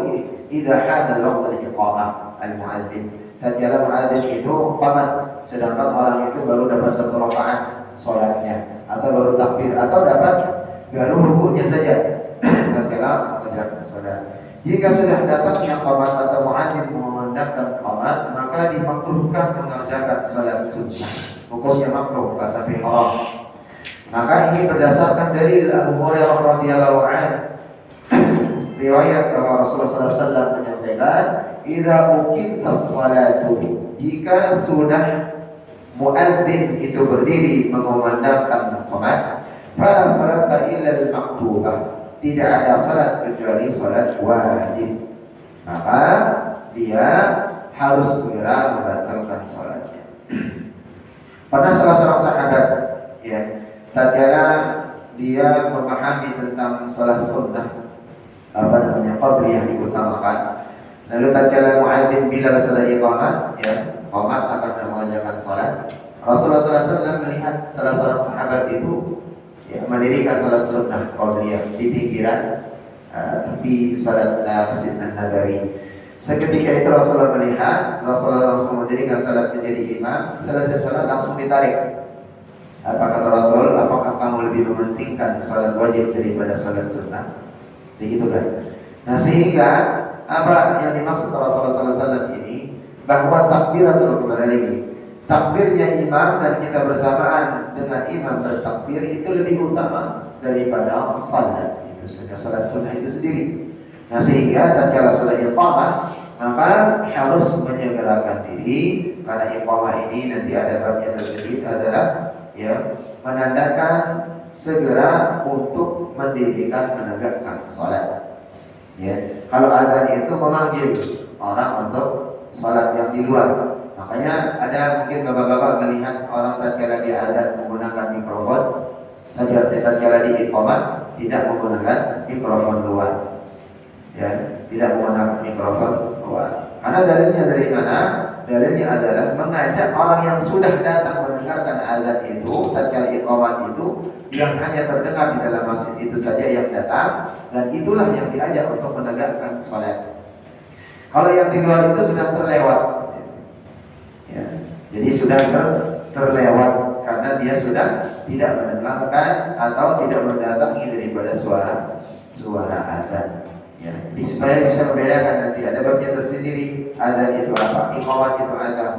idza hana waqt al-iqamah al-muadzin. Tatkala muadzin itu qamat, sedangkan orang itu baru dapat 1 rakaat salatnya, atau baru takbir, atau dapat baru rukunya saja tatkala mengerjakan salat. Jika sudah datangnya qamat atau muadzin mengumandangkan qamat, maka dimakruhkan mengerjakan salat sunnah. Hukumnya makruh, bukan sampai haram. Maka ini berdasarkan dari Abu Hurairah radhiyallahu anhu, riwayat bahwa Rasulullah SAW menyampaikan, "Idza uqimatis salatu," jika sudah muadzin itu berdiri mengumandangkan qamat, fala salata illa al-maktubah, tidak ada salat kecuali salat wajib. Maka dia harus segera membatalkan salatnya. Pernah salah seorang sahabat, ya, tatkala dia memahami tentang salat sunnah, qabliyah diutamakan, lalu tatkala muadzin Bilal sudah iqamat, ya, qamat akan mengerjakan salat. Rasulullah SAW melihat salah seorang sahabat itu, ya, mendirikan salat sunnah qabliyah di pinggiran tepi salat Masjid An-Nabawi. Seketika itu Rasulullah melihat, Rasulullah langsung mendirikan salat menjadi imam. Selesai salat langsung ditarik. Apa kata Rasul? Apakah kamu lebih mementingkan salat wajib daripada salat sunnah? Begitu kan? Nah, sehingga apa yang dimaksud Rasulullah SAW ini, bahwa takbiratul kembali, takbirnya imam dan kita bersamaan dengan imam bertakbir itu lebih utama daripada salat itu, salat sunnah itu sendiri. Nah, sehingga tatkala sudah iqamah, maka harus menyegerakan diri, karena iqamah ini nanti ada babnya tersendiri adalah, ya, menandakan segera untuk mendirikan menegakkan salat. Ya, kalau azan itu memanggil orang untuk salat yang di luar. Makanya ada mungkin bapak-bapak melihat orang tatkala dia azan menggunakan mikrofon, tatkala di iqamah tidak menggunakan mikrofon luar. Ya, tidak menggunakan mikrofon luar. Karena dalilnya dari mana? Dalilnya adalah mengajak orang yang sudah datang mendengarkan azan itu, tatkala iqamah itu, yang hanya terdengar di dalam masjid itu saja yang datang, dan itulah yang diajak untuk menegakkan salat. Kalau yang di luar itu sudah terlewat, ya, jadi sudah terlewat karena dia sudah tidak mendengarkan atau tidak mendatangi daripada suara azan. Ya, jadi supaya bisa membedakan, nanti ada babnya tersendiri, azan itu apa, iqamat itu azan.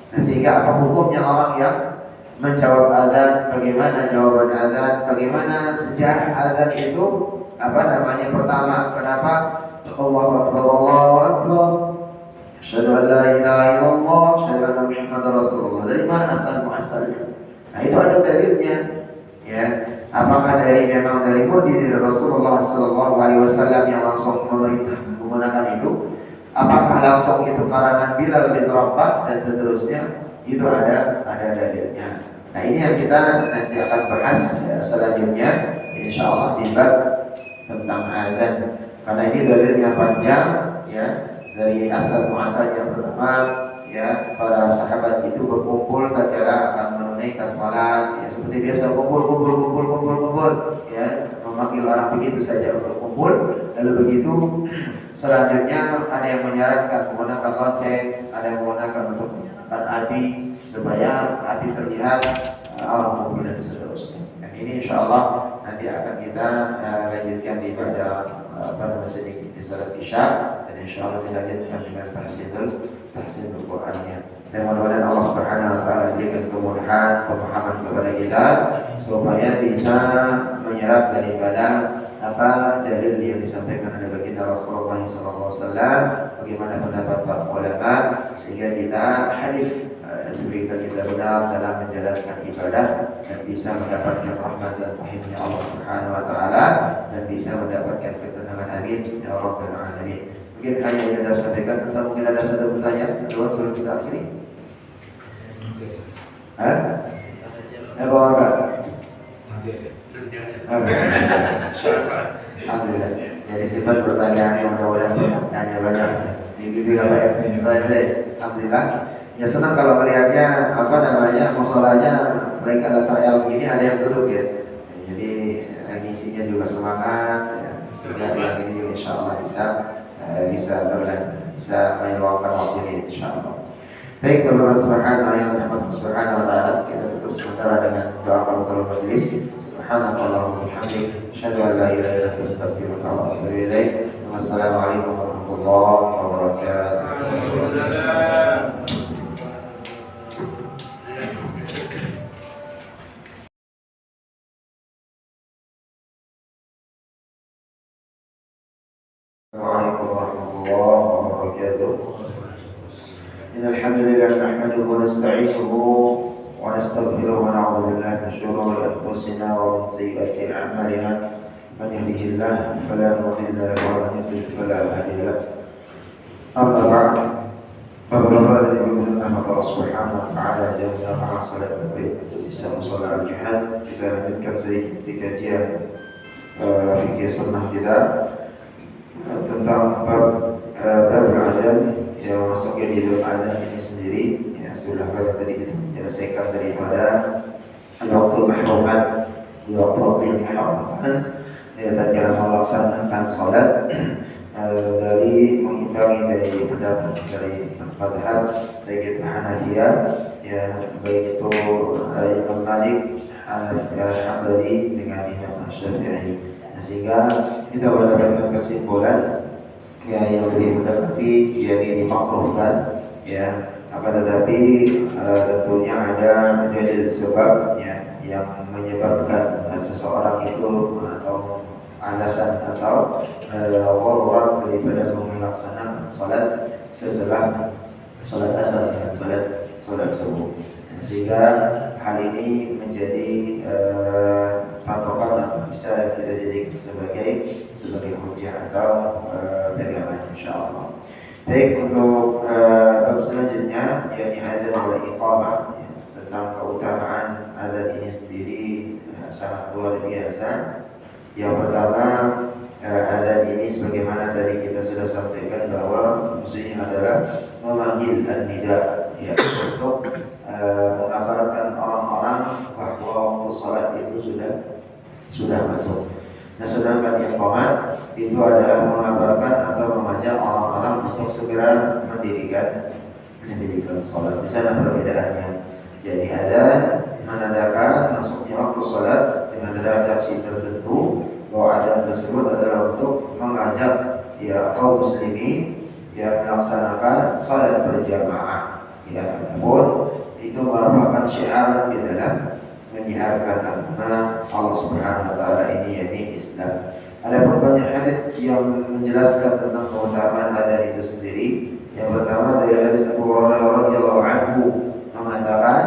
Nah, sehingga apa hukumnya orang yang menjawab azan, bagaimana jawaban azan, bagaimana sejarah azan itu, apa namanya, pertama, kenapa Allahu Akbar, Allahu Akbar, asyhadu an la ilaha illallah, asyhadu anna Muhammadar Rasulullah. Dari mana asal muasalnya? Nah, itu ada dalilnya, ya. Apakah memang dari murni dari Rasulullah SAW yang langsung memerintah menggunakan itu? Apakah langsung itu karangan Bilal bin Rabah dan seterusnya? Itu ada dalilnya. Nah, ini yang kita nanti akan bahas, ya, selanjutnya, insya Allah di bab tentang azan. Karena ini dalilnya panjang, ya, dari asal muasal yang pertama, ya, para sahabat itu berkumpul tatkala akan menunaikan salat, ya, seperti biasa kumpul, ya, memanggil orang begitu saja untuk kumpul. Lalu begitu selanjutnya ada yang menyarankan menggunakan lonceng, ada yang menggunakan untuk menyalakan api supaya api terlihat orang kumpul dan seterusnya. Dan ini insya Allah nanti akan kita lanjutkan di pada sedikit di salat isya, dan insya Allah dilanjutkan dengan tahsinul Qur'annya. Dan mudah-mudahan Allah Subhanahu wa taala berikan kemudahan pemahaman kepada kita supaya bisa menyerap daripada apa dalil yang disampaikan oleh baginda Rasulullah SAW, bagaimana pendapat para ulama, sehingga kita hadis sehingga kita benar dalam menjalankan ibadah dan bisa mendapatkan rahmat dan rahimnya Allah Subhanahu wa taala, dan bisa mendapatkan ketenangan, amin ya rabbal alamin. Mungkin hanya yang saya sampaikan, atau mungkin ada satu pertanyaan kedua sebelum kita akhiri. Bapak. Alhamdulillah. Jadi sifat pertanyaan yang mudah-mudahan hanya banyak. Begitu ya Pak. Alhamdulillah. Ya senang kalau melihatnya apa namanya musolanya mereka ada trial gini ada yang duduk ya. Jadi ngisinya juga semangat. Ya. Juga yang ini juga insya Allah bisa meluangkan waktunya insya Allah. Baik, Bapak Subhanahu yang dapat Subhanahu wa taala, kita tutup sementara dengan doa kafaaratul majelis. Subhanallahumma wa bihamdik, asyhadu an la ilaha illa anta, astaghfiruka wa atubu ilaik. Wassalamualaikum warahmatullahi wabarakatuh. Assalamualaikum warahmatullahi wabarakatuh. Innal hamdalillah nahmaduhu wa nasta'inuhu wa nastaghfiruhu wa na'udzu billahi min shururi anfusina wa min sayyiati a'malina. Man yahdihillahu fala mudilla lahu wa man yudlil fala hadiya lahu. Amma ba'd. Bapak-bapak dan ibu-ibu yang dirahmati Allah Subhanahu wa taala, jamaah ma'a salat bisa salat jihad. Kita lanjutkan sedikit kajian fikih sunnah kita tentang bab al-adhan yang masuknya di bab adhan ini sendiri. Ya, sudah tadi kita menyelesaikan daripada waktu mahrumat di waktu yang diharamkan ya, tatkala melaksanakan salat dari mengimbangi dari pendapat dari mazhab baik itu Hanafiyah ya, baik itu Imam Malik, Hambali dengan Imam Syafi'i. Sehingga kita mendapatkan kesimpulan ya yang lebih mendekati yakni dimakruhkan ya, akan tetapi tentunya ada menjadi sebab ya yang menyebabkan seseorang itu atau alasan atau darurat daripada melaksanakan salat setelah salat asar ya, salat subuh. Sehingga hal ini menjadi patokan atau bisa kita jadikan sebagai hujjah atau pegangan insyaallah. Baik, untuk bab selanjutnya yakni adzan wal iqamah ya, tentang keutamaan adzan ini sendiri sangat luar biasa. Yang pertama, adzan ini sebagaimana tadi kita sudah sampaikan bahwa fungsinya adalah memanggil an-nida ya, untuk mengabarkan orang-orang bahwa waktu salat itu sudah masuk. Nah, sedangkan iqamat itu adalah mengabarkan atau mengajak orang-orang untuk segera mendirikan salat. Di sana perbedaannya. Jadi adzan menandakan masuknya waktu salat dengan redaksi tertentu bahwa adzan tersebut adalah untuk mengajak ya kaum muslimin yang melaksanakan salat berjamaah. Ya, namun itu merupakan syiar di dalam menyiarkan agama Allah Subhanahu wa taala ini yakni Islam. Ada banyak hadis yang menjelaskan tentang keutamaan adzan itu sendiri. Yang pertama dari hadis Abu Hurairah radhiyallahu anhu mengatakan,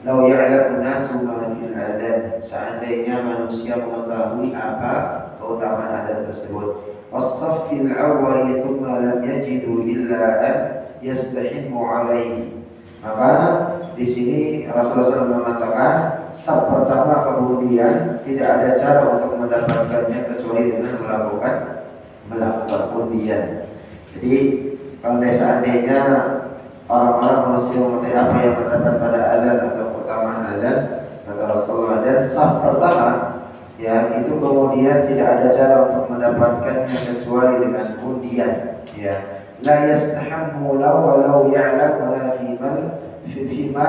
"Lau ya'lamu an-nasu ma fil adzan", seandainya manusia mengetahui apa keutamaan adzan tersebut. "Was-saffil awwal thumma lam yajidu illa an yastahimu 'alaihi", maka di sini Rasulullah SAW mengatakan saf pertama kemudian tidak ada cara untuk mendapatkannya kecuali dengan melakukan undian. Jadi kalau seandainya orang-orang manusia mengetahui apa yang terdapat pada adzan atau keutamaan adzan, kata Rasulullah, dan saf pertama ya itu kemudian tidak ada cara untuk mendapatkannya kecuali dengan undian ya. La yastahammu walau ya'lam wala fima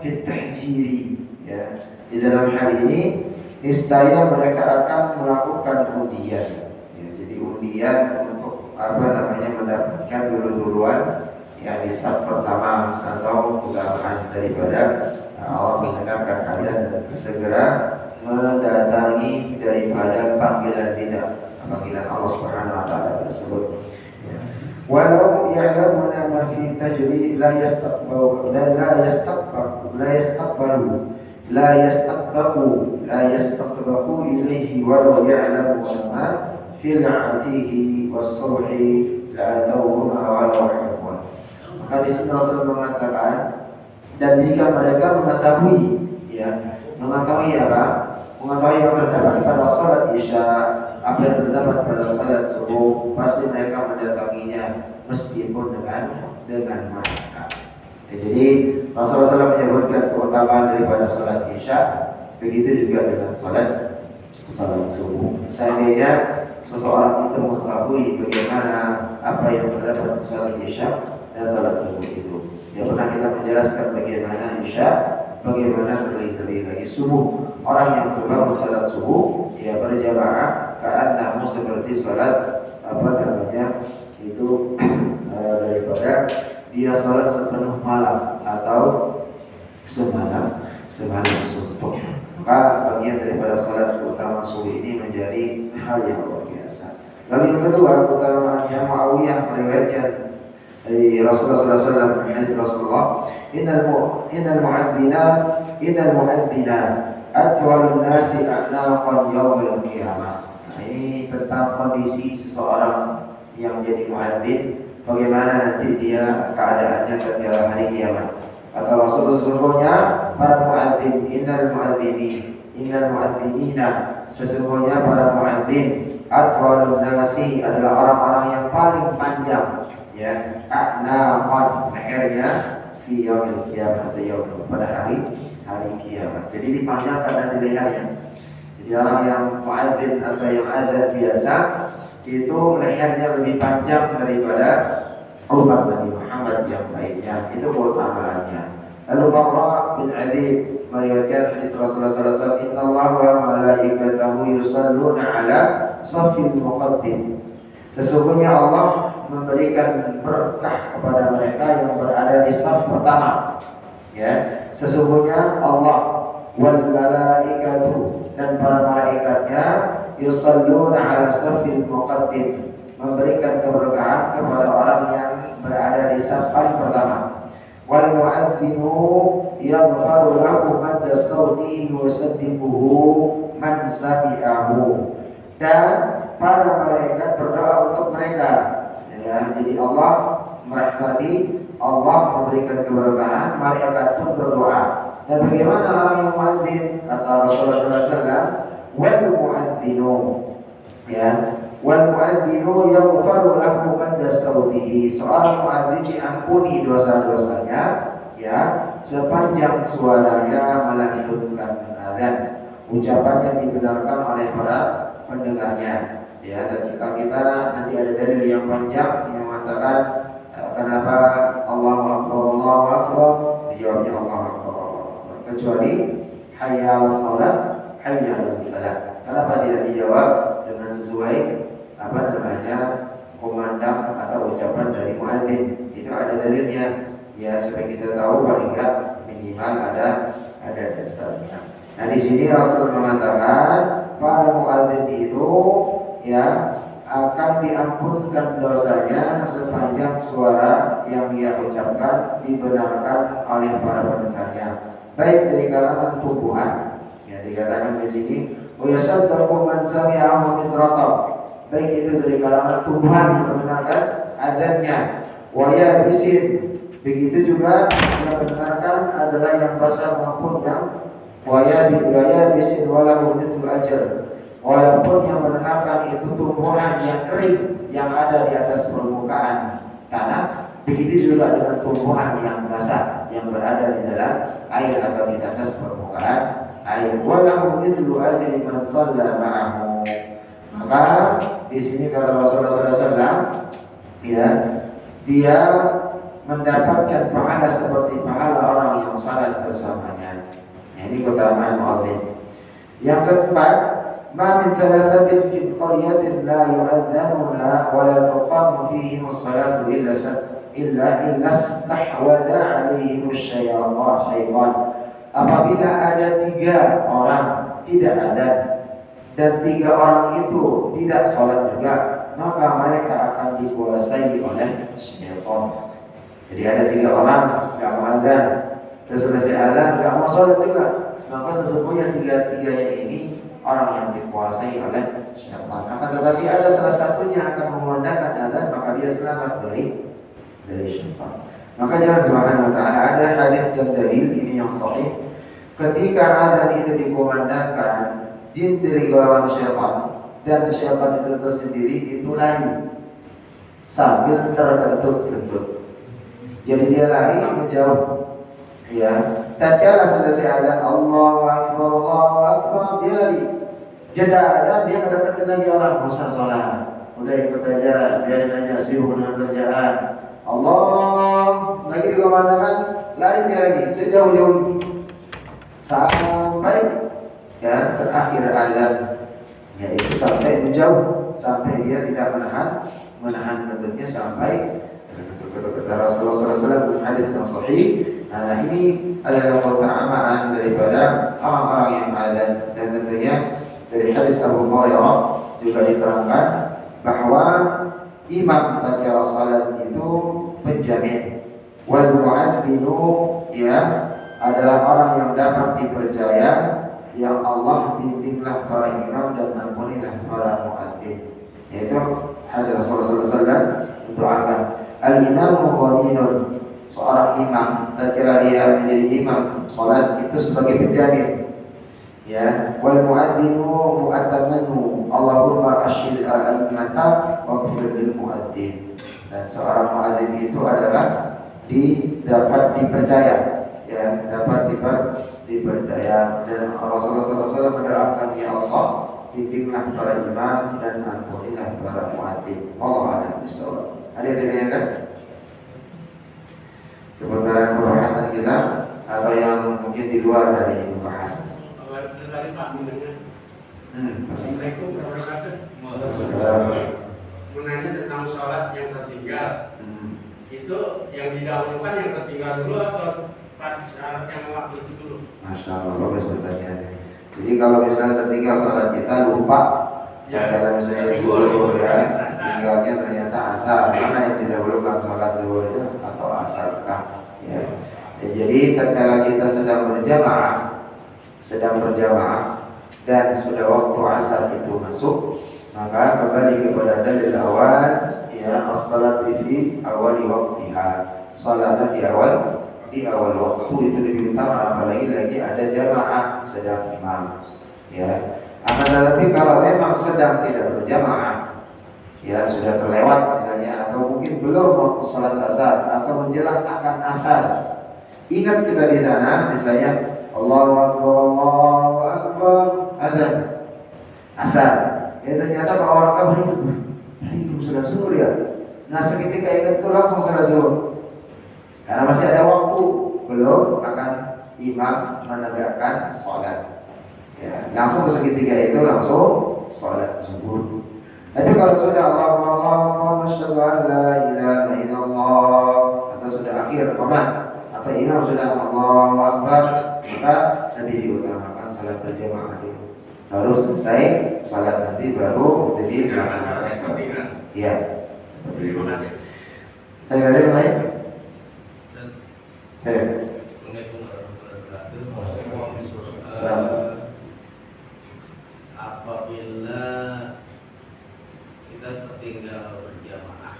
fit tahjiri ya. Di dalam hal ini niscaya mereka akan melakukan undian ya. Jadi undian untuk mendapatkan duluan ya di saf pertama atau keutamaan daripada Allah mendengarkan adzan dan segera mendatangi daripada panggilan Allah Subhanahu wa taala tersebut. Walau ya'lamuna ma fi tajri la yastaqbalu ilaihi walau ya'lamu ma fi la'atihi was-subhi la tawhuma walau hukman. Maka di sini Rasul mengatakan, dan jika mereka mengetahui apa? Mengetahui yang terdapat pada salat Isya, apa yang terdapat pada salat subuh, pasti mereka mendatanginya meskipun dengan mereka. Ya, jadi Rasulullah SAW menyebutkan keutamaan daripada sholat isya, begitu juga dengan sholat subuh. Seandainya seseorang itu mengetahui bagaimana apa yang terdapat sholat isya dan sholat subuh itu. Ya, pernah kita menjelaskan bagaimana isya, bagaimana terlebih lagi subuh. Orang yang terbangun sholat subuh, ya berjamaah, karena seperti sholat itu daripada dia sholat sepenuh malam atau semalam suntuk. Maka bagian daripada sholat utama subuh ini menjadi hal yang luar biasa. Lalu yang kedua, keutamaannya Muawiyah meriwayatkan dari Rasulullah SAW, hadis Rasulullah, innal mu'adzina atwalun nasi a'naqan yaumil qiyamah. Nah, ini tentang kondisi seseorang yang jadi muadzin, bagaimana nanti dia keadaannya ketika hari kiamat. Kata Rasulullah, sesungguhnya para muadzin, innal muadzinina, sesungguhnya para muadzin, atwalun nasi adalah orang-orang yang paling panjang, ya, a'naqan, lehernya fi yaumil qiyamah, pada hari kiamat. Jadi dipanjangkan nanti lehernya. Jadi orang yang muadzin atau yang adzan biasa itu lehernya lebih panjang daripada umat Nabi Muhammad yang lainnya. Itu keutamaannya. Lalu Barra bin Adzib meriwayatkan hadis Rasulullah SAW, innallaha wa malaikatahu yusalluna ala saffil muqaddim. Sesungguhnya Allah memberikan berkah kepada mereka yang berada di saf pertama. Ya, sesungguhnya Allah wal malaikatu, dan para malaikatnya, yusalluna ala saffil muqaddim, memberikan keberkahan kepada orang yang berada di saf paling pertama. Wal mu'adzinu yaghfaru lahu madda sawtihi wa yusaddiquhu man sami'ahu, dan para malaikat berdoa untuk mereka. Ya, jadi Allah merahmati, Allah memberikan keberkahan, malaikat pun berdoa. Dan bagaimana orang yang muadzin? Kata Rasulullah SAW, wal mu'adzinu, ya, wal mu'adzinu yaghfaru lahu madda sawtihi, seorang muadzin diampuni dosa-dosanya, ya, sepanjang suaranya melanjutkan azan, ucapannya dibenarkan oleh para pendengarnya. Ya, ketika kita nanti ada dalil yang panjang yang mengatakan kenapa Allahu Akbar, dijawabnya Allahu Akbar, kecuali hayya 'alas shalah, hayya 'alal falah. Kenapa tidak dijawab dengan sesuai kumandang atau ucapan dari muadzin? Itu ada dalilnya, ya, supaya kita tahu paling enggak minimal ada dasarnya. Nah, di sini Rasul mengatakan para muadzin itu, ya, akan diampunkan dosanya sepanjang suara yang dia ucapkan dibenarkan oleh para pendengarnya, baik dari kalangan tumbuhan, ya, dikatakan di sini wayasaddaqu man sami'ahu min ratab, baik itu dari kalangan tumbuhan yang mendengarkan adzannya, waya bisin, begitu juga yang mendengarkan adalah yang basah maupun yang waya bisin walahu mithlu ajr, walaupun yang mendengarkan itu tumbuhan yang kering yang ada di atas permukaan tanah, begitu juga dengan tumbuhan yang basah yang berada di dalam air atau di atas permukaan air. Walahu mithlu ajri man shalla ma'ahu. Maka di sini kata Rasulullah SAW, ya, dia mendapatkan pahala seperti pahala orang yang salat bersamanya. Ini keutamaan muadzin. Yang keempat, ma min thalathatin fi qaryatin la yu'adzanuna wa la tuqamu fihim as-salatu illa istahwada 'alaihim syaitan. Apabila ada 3 orang tidak adzan dan 3 orang itu tidak salat juga, maka mereka akan dikuasai oleh syaitan. Jadi ada 3 orang enggak mau adzan, terus selesai adzan enggak mau salat juga, maka sesungguhnya 3-3 ini orang yang dikuasai oleh syaitan. Maka tetapi ada salah satunya akan memandangkan azan, maka dia selamat dari syaitan. Maka jangan subhanahu wa ta'ala, ada hadis dan dalil ini yang sahih. Ketika azan itu dikumandangkan, jin dari golongan syaitan dan syaitan itu tersendiri itu lari sambil terkentut-kentut. Jadi dia lari menjauh. Ya, tatkala selesai azan Allahu Akbar, dia lari. Jeda azan dia mendekatkan lagi orang, nggak usah sholat, udah ikut aja, biarin aja sibuk dengan kerjaan. Allah lagi dikomandangkan, lari dia lagi sejauh-jauh sampai ya terakhir azan, yaitu sampai menjauh, sampai dia tidak menahan tentunya sampai kata Rasulullah SAW hadis yang sahih. Nah ini adalah keutamaan daripada orang-orang yang azan, dan tentunya dari hadis Abu Hurairah juga diterangkan bahwa imam tatkala salat itu penjamin, wal muadzinu ya adalah orang yang dapat dipercaya, yang Allah bimbinglah para imam dan ampunilah para muadzin. Yaitu hadis Rasulullah SAW mendoakan al-imamu qaminun, seorang imam tatkala dia menjadi imam salat itu sebagai penjamin. Ya, wal muadzinu mu'tamanu, Allahumma asyhid al-a'immata wa ighfir lil muadzin. Dan seorang muadzin itu adalah dapat dipercaya, ya, dapat dipercaya. Dan Rasulullah SAW mendoakan, ya Allah, bimbinglah para imam dan ampunilah para muadzin. Wallahu a'lam bishawab. Ada yang ditanyakan seputaran pembahasan kita atau yang mungkin di luar dari pembahasan? Dari Pak mendengar. Assalamualaikum warahmatullahi wabarakatuh. Menanya tentang sholat yang tertinggal. Itu yang didahulukan yang tertinggal dulu atau syarat yang waktu itu dulu? Masya Allah, bagus pertanyaannya. Jadi kalau misalnya tertinggal sholat kita lupa, ya dalam misalnya zuhur ya, tinggalnya ternyata asar, mana yang didahulukan sholat zuhurnya atau asarkah? Ya. Jadi tatkala kita sedang berjamaah dan sudah waktu asar itu masuk, maka kembali kepada dalil awal, ya, as-salat fi awali waqtiha, salat di awal waktu itu lebih utama, apalagi lagi ada jamaah sedang imam, ya. Akan tetapi kalau memang sedang tidak berjamaah, ya sudah terlewat misalnya, atau mungkin belum waktu salat asar atau menjelang akan asar, ingat kita di sana misalnya Allahu Akbar, azan asar. Ya ternyata Pak orang kabur itu belum sudah zuhur ya. Nah seketika ingat itu langsung sudah zuhur, karena masih ada waktu, belum akan imam menegakkan sholat. Ya, langsung seketika itu langsung sholat zuhur. Tapi kalau sudah Allahu Akbar, asyhadu an la ilaha illallah, atau sudah akhir qomat, atau imam sudah Allahu Akbar, maka lebih diutamakan salat berjamaah dulu. Baru selesai salat nanti baru jadi melaksanakan salat. Iya. Terima kasih. Ada yang lain? Assalamualaikum warahmatullahi wabarakatuh. Apabila kita tertinggal berjamaah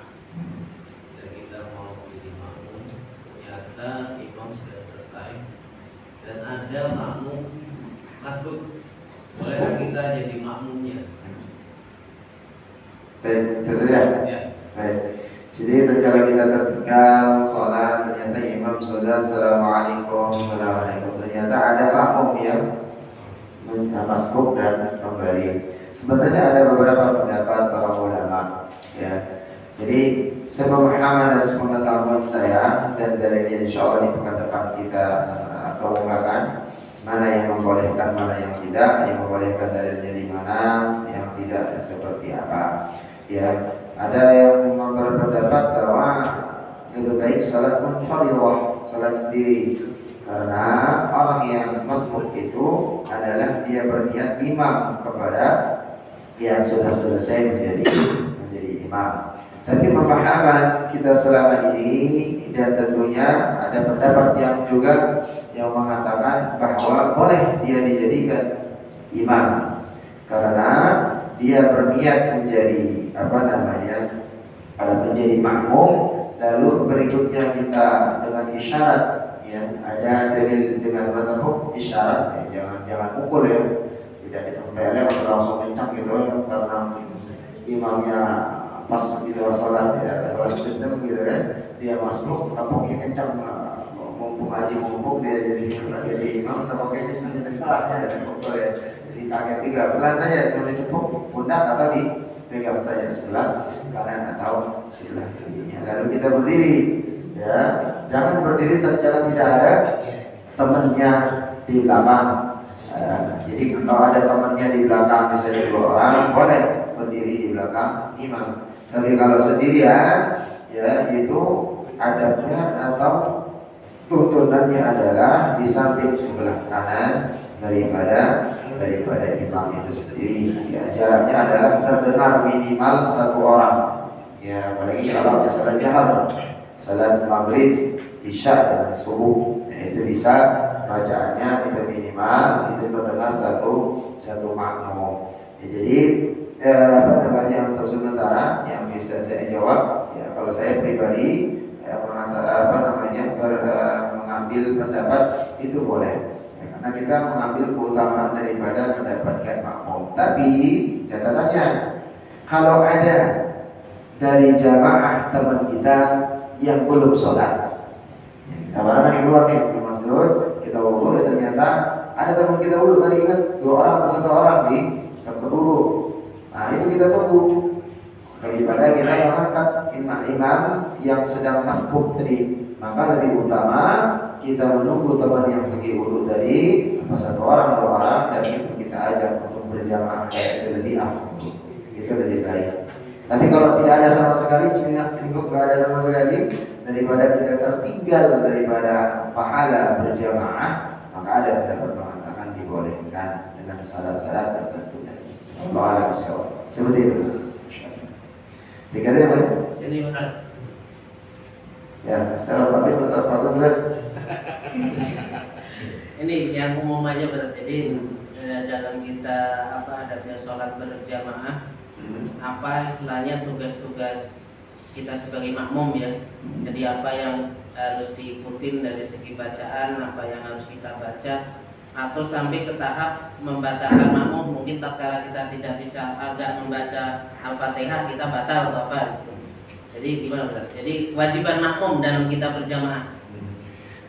dan kita mau jadi makmum, ternyata imam sudah selesai dan ada makmum masuk, boleh kita jadi makmumnya? Baik, tersedia? Ya. Baik. Jadi tatkala kita tertinggal sholat, ternyata imam sudah assalamualaikum, ternyata ada makmum yang masuk dan kembali. Sebenarnya ada beberapa pendapat para ulama, ya. Jadi sepemahaman dan sepengetahuan saya, dan dari insya Allah di pekan depan kita kemukakan mana yang membolehkan, mana yang tidak, yang membolehkan dalilnya di mana, yang tidak dan seperti apa. Ya, ada yang berpendapat bahwa lebih baik salat munfaridah, salat sendiri, karena orang yang masbuk itu adalah dia berniat imam kepada yang sudah selesai menjadi imam. Tapi pemahaman kita selama ini, dan tentunya ada pendapat yang juga yang mengatakan bahwa boleh dia dijadikan imam karena dia berniat menjadi menjadi makmum. Lalu berikutnya kita dengan isyarat, yang ada dalil dengan mazhab isyarat, jangan pukul ya, tidak ditempelin atau langsung kencang gitu, karena imamnya pas di luar sholat ya, pas benteng gitu kan, dia masuk, kapoknya kencang, mumpung aja mumpung dia jadi imam, kapoknya kencang di sebelahnya ya, pokoknya jadi kaget juga. Pelan saya mulai tepuk pundak atau dipegang saja sebelah kanan atau sebelah kirinya. Lalu kita berdiri, ya, jangan berdiri tatkala tidak ada temannya di belakang. Jadi kalau ada temannya di belakang misalnya 2 orang boleh berdiri di belakang imam. Tapi kalau sendirian ya itu adabnya atau tuntunannya adalah di samping sebelah kanan daripada imam itu sendiri. Ya, jaraknya adalah terdengar minimal 1 orang. Ya, apalagi kalau salat jahar, salat maghrib, isya dan subuh, ya, itu bisa bacaannya itu minimal itu terdengar satu makmum. Ya, jadi apa namanya untuk sementara yang bisa saya jawab ya kalau saya pribadi mengambil pendapat itu boleh ya, karena kita mengambil keutamaan daripada mendapatkan makmum. Tapi catatannya kalau ada dari jamaah teman kita yang belum sholat, kita barangkali keluar nih ke masjid, kita wudhu, ya ternyata ada teman kita wudhu tadi ingat 2 orang atau 1 orang di tempat wudhu. Nah itu kita tunggu daripada kita mengangkat imam yang sedang masbuk tadi, maka lebih utama kita menunggu teman yang pergi wudhu tadi 1 orang 2 orang dan itu kita ajak untuk berjamaah, itu lebih afdal, itu lebih baik. Tapi kalau tidak ada sama sekali, cukup tidak ada sama sekali, daripada kita tertinggal daripada pahala berjamaah, maka ada pendapat mengatakan dibolehkan dengan syarat-syarat tertentu. Allah alam bisawab. Seperti itu. Dikatakan apa? Jadi Ustaz. Ya, saya pakai bentar Pak. Ini yang umum aja Ustaz. Jadi dalam kita adabnya sholat berjamaah, apa istilahnya tugas-tugas kita sebagai makmum ya. Jadi apa yang harus diikutin dari segi bacaan, apa yang harus kita baca, atau sampai ke tahap membatalkan makmum. Mungkin tatkala kita tidak bisa agak membaca Al-Fatihah, kita batal atau apa gitu. Jadi gimana Ustaz? Jadi kewajiban makmum dalam kita berjamaah.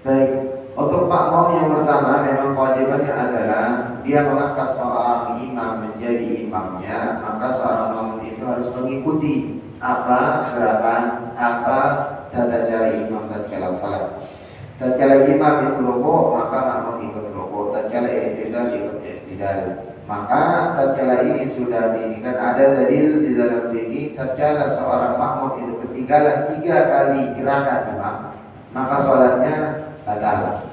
Baik, untuk makmum yang pertama memang kewajibannya adalah dia mengangkat seorang imam menjadi imamnya, maka seorang makmum itu harus mengikuti apa gerakan, apa tata cara imam tatkala salat. Tatkala imam itu rukuk, maka makmum ikut rukuk. Tatkala i'tidal ikut i'tidal. Maka tatkala ini sudah diinginkan ada dalil di dalam fikih, tatkala seorang makmum itu ketinggalan 3 kali gerakan imam, maka salatnya batal.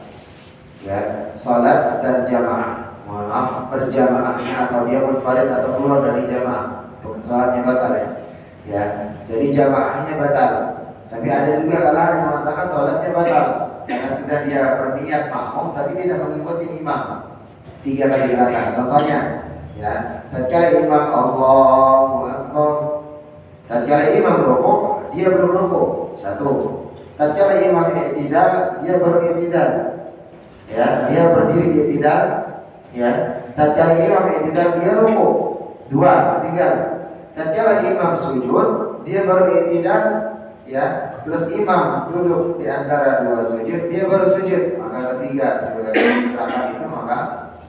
Ya, salat dan jamaah, mohon maaf, berjamaahnya atau dia munfarid atau keluar dari jamaah, bukan salatnya batal ya. Ya, jadi jamaahnya batal. Tapi ada juga kalangan yang mengatakan salatnya batal karena sudah dia berniat makmum tapi tidak mengikuti imam 3 kali gerakan. Contohnya, ya, tatkala imam Allahu Akbar, tatkala imam rukuk, dia belum rukuk. 1. Tatkala imam i'tidal, dia baru i'tidal. Ya, dia berdiri i'tidal, ya. Tatkala imam i'tidal, dia rukuk. 2, 3. Tatkala imam sujud, dia baru i'tidal, ya. Terus imam duduk di antara 2 sujud, dia baru sujud. Maka ketiga sebagai gerakan itu maka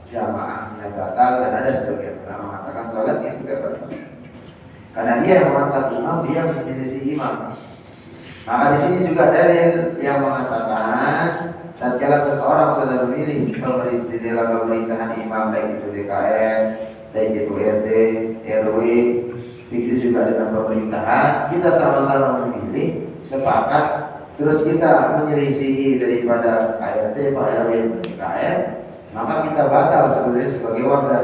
jamaahnya batal dan ada sebagian ulama mengatakan salatnya juga batal. Karena dia yang mengangkat imam, dia menyelisih imam. Maka di sini juga dalil yang mengatakan tatkala seseorang sudah memilih di dalam pemerintahan imam, baik itu DKM, baik itu RT, RW, begitu juga dengan pemerintahan, kita sama-sama memilih, sepakat, terus kita menyelisihi daripada KRT, Pak RW, DKM, maka kita batal sebenarnya sebagai warga.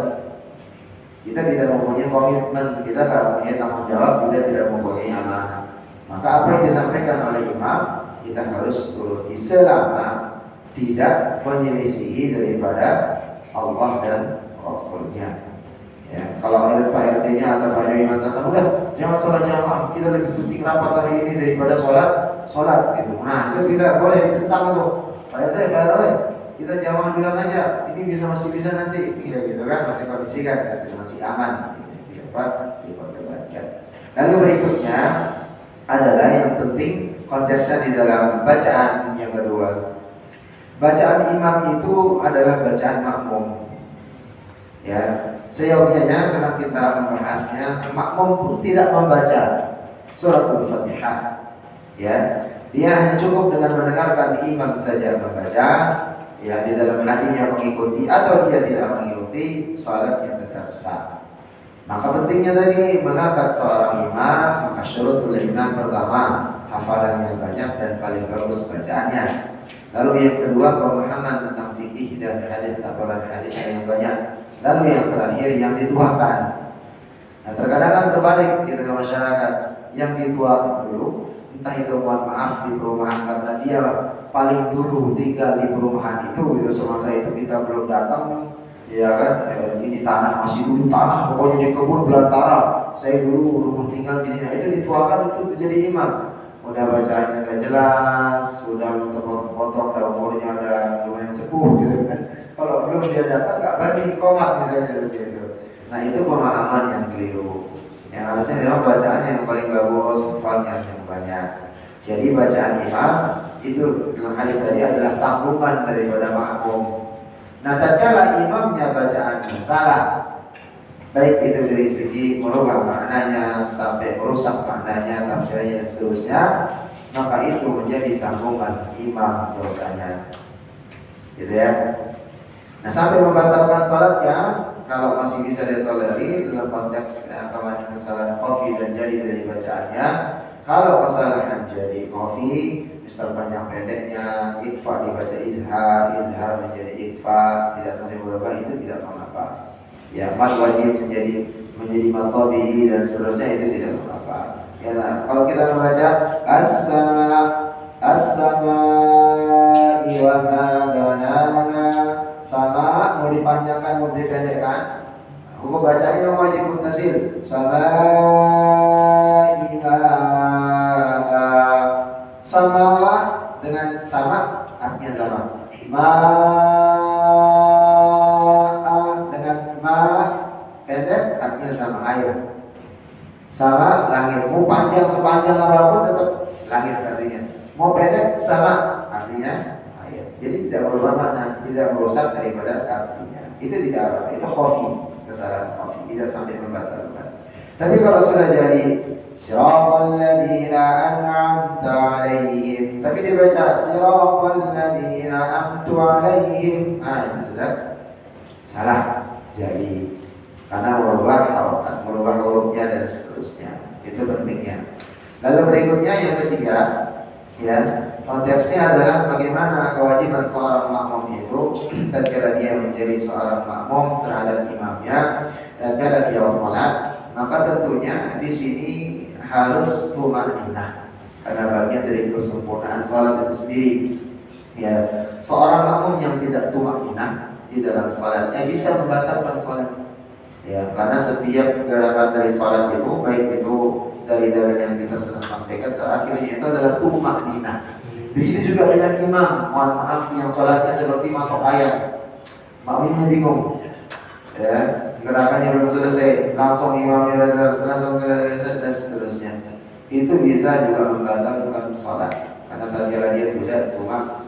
Kita tidak mempunyai komitmen, kita tidak mempunyai tanggung jawab, kita tidak mempunyai amanah. Maka apa yang disampaikan oleh imam kita harus turuti selama tidak menyelisihi daripada Allah dan Rasulnya. Ya, kalau ada Pak RT-nya atau Pak RW mengatakan udah jangan sholat jamaah, kita lebih penting rapat hari ini daripada sholat gitu. Nah itu tidak boleh ditentang tuh. Pak RT, Pak RW, kita jamaah dulu aja. Ini masih bisa nanti, gitu kan masih kondisi kan, masih aman. Diperdebatkan. Lalu berikutnya adalah yang penting konteksnya di dalam bacaan yang kedua. Bacaan imam itu adalah bacaan makmum. Ya, seyogyanya karena kita membahasnya, makmum pun tidak membaca surat Al-Fatihah. Ya, dia hanya cukup dengan mendengarkan imam saja membaca. Ya, di dalam hatinya mengikuti atau dia tidak mengikuti, salatnya tetap sah. Maka pentingnya tadi mengangkat seorang imam, maka syurutul imam pertama hafalan yang banyak dan paling bagus bacaannya. Lalu yang kedua pemahaman tentang fikih dan hadis, hafalan hadis yang banyak. Lalu yang terakhir yang dituakan. Nah, terkadang kan terbalik di tengah masyarakat, yang dituakan dulu, entah itu mohon maaf di perumahan karena dia paling dulu tinggal di perumahan itu, semasa itu kita belum datang, ya kan, ini tanah masih dulu tanah, pokoknya di kebun belantara, saya dulu rumah tinggal di sini, itu dituakan itu jadi imam. Udah bacaannya udah jelas, udah potong-potong, udah umurnya udah lumayan sepuh gitu kan. Kalau belum dia datang nggak berani komat misalnya begitu. Nah itu pemahaman yang keliru. Yang harusnya memang bacaan yang paling bagus, hafalnya yang banyak. Jadi bacaan imam itu dalam hadis tadi adalah tanggungan daripada makmum. Nah tatkala imamnya bacaan salah, baik itu dari segi merubah maknanya sampai merusak maknanya, tafsirnya dan seterusnya, maka itu menjadi tanggungan imam dosanya. Gitu ya. Nah sampai membatalkan salatnya kalau masih bisa ditolerir dalam konteks kemarin kesalahan khafi dan jadi dari bacaannya. Kalau kesalahan jadi khafi, misal banyak pendeknya, ikhfa dibaca izhar, izhar menjadi ikhfa, tidak sampai berubah, itu tidak mengapa. Ya, mad wajib menjadi matobi dan seterusnya, itu tidak mengapa. Ya, nah, kalau kita membaca as-sama'i wa ma banana, sama mau dipanjangkan mau dipendekkan, hukum bacanya wajib muttasil. Sama'i sama dengan sama artinya sama. Dengan ma pendek artinya sama, air. Sama langit, mau panjang sepanjang apapun tetap langit artinya. Mau pendek sama artinya air. Jadi tidak berubah makna, tidak merusak daripada artinya. Itu tidak apa, itu khafi, kesalahan khafi, tidak sampai membatalkan. Tapi kalau sudah jadi siratal ladzina an'amta 'alaihim, tapi dibaca siratal ladzina an'amtu 'alaihim, itu sudah salah. Jadi karena merubah harokat, merubah hurufnya dan seterusnya, itu pentingnya. Lalu berikutnya yang ketiga, ya, konteksnya adalah bagaimana kewajiban seorang makmum itu tatkala dia menjadi seorang makmum terhadap imamnya dan tatkala dia salat, maka tentunya di sini harus tumaninah karena bagian dari kesempurnaan salat itu sendiri. Ya, seorang makmum yang tidak tumaninah di dalam salatnya bisa membatalkan salat. Ya, karena setiap gerakan dari salat itu, baik itu dari yang kita sudah sampaikan terakhirnya itu adalah tumaninah. Begitu juga dengan imam, mohon maaf yang salatnya seperti matok ayam, makmumnya bingung. Ya, gerakannya belum selesai, langsung imamnya langsung dan seterusnya. Itu bisa juga membatalkan salat karena tatkala dia tidak tumak.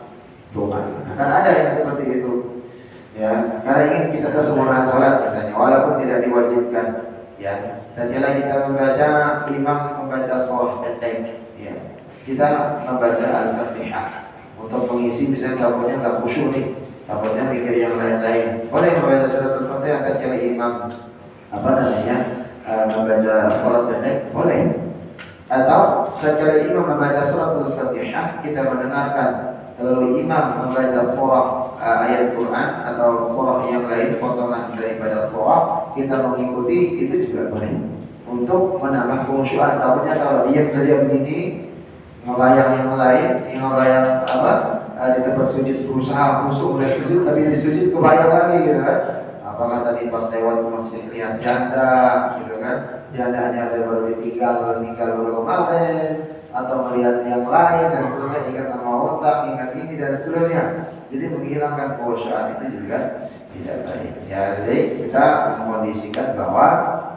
Akan ada yang seperti itu. Ya, karena ingin kita kesempurnaan salat misalnya, walaupun tidak diwajibkan. Ya, tatkala kita membaca, imam membaca surah pendek. Ya, kita membaca Al-Fatihah untuk mengisi misalnya takutnya nggak khusyuk nih, takutnya mikir yang lain-lain. Boleh membaca surat Al-Fatihah tatkala imam membaca salat pendek, boleh. Atau tatkala imam membaca surat Al-Fatihah, kita mendengarkan lalu imam membaca surah ayat Quran atau surah yang lain, potongan daripada surah, kita mengikuti, itu juga boleh untuk menambah khusyukan. Takutnya kalau diam saja begini, ngebayang yang lain, ngebayang di tempat sujud berusaha khusyuk mulai sujud, tapi di sujud kebayang lagi gitu kan. Apakah tadi pas lewat masjid lihat janda gitu kan, jandanya ada baru meninggal baru kemarin, atau melihat yang lain dan seterusnya, ingat nama otak, ingat ini dan seterusnya. Jadi menghilangkan khusyukan itu juga tidak baik. Ya, jadi kita mengkondisikan bahwa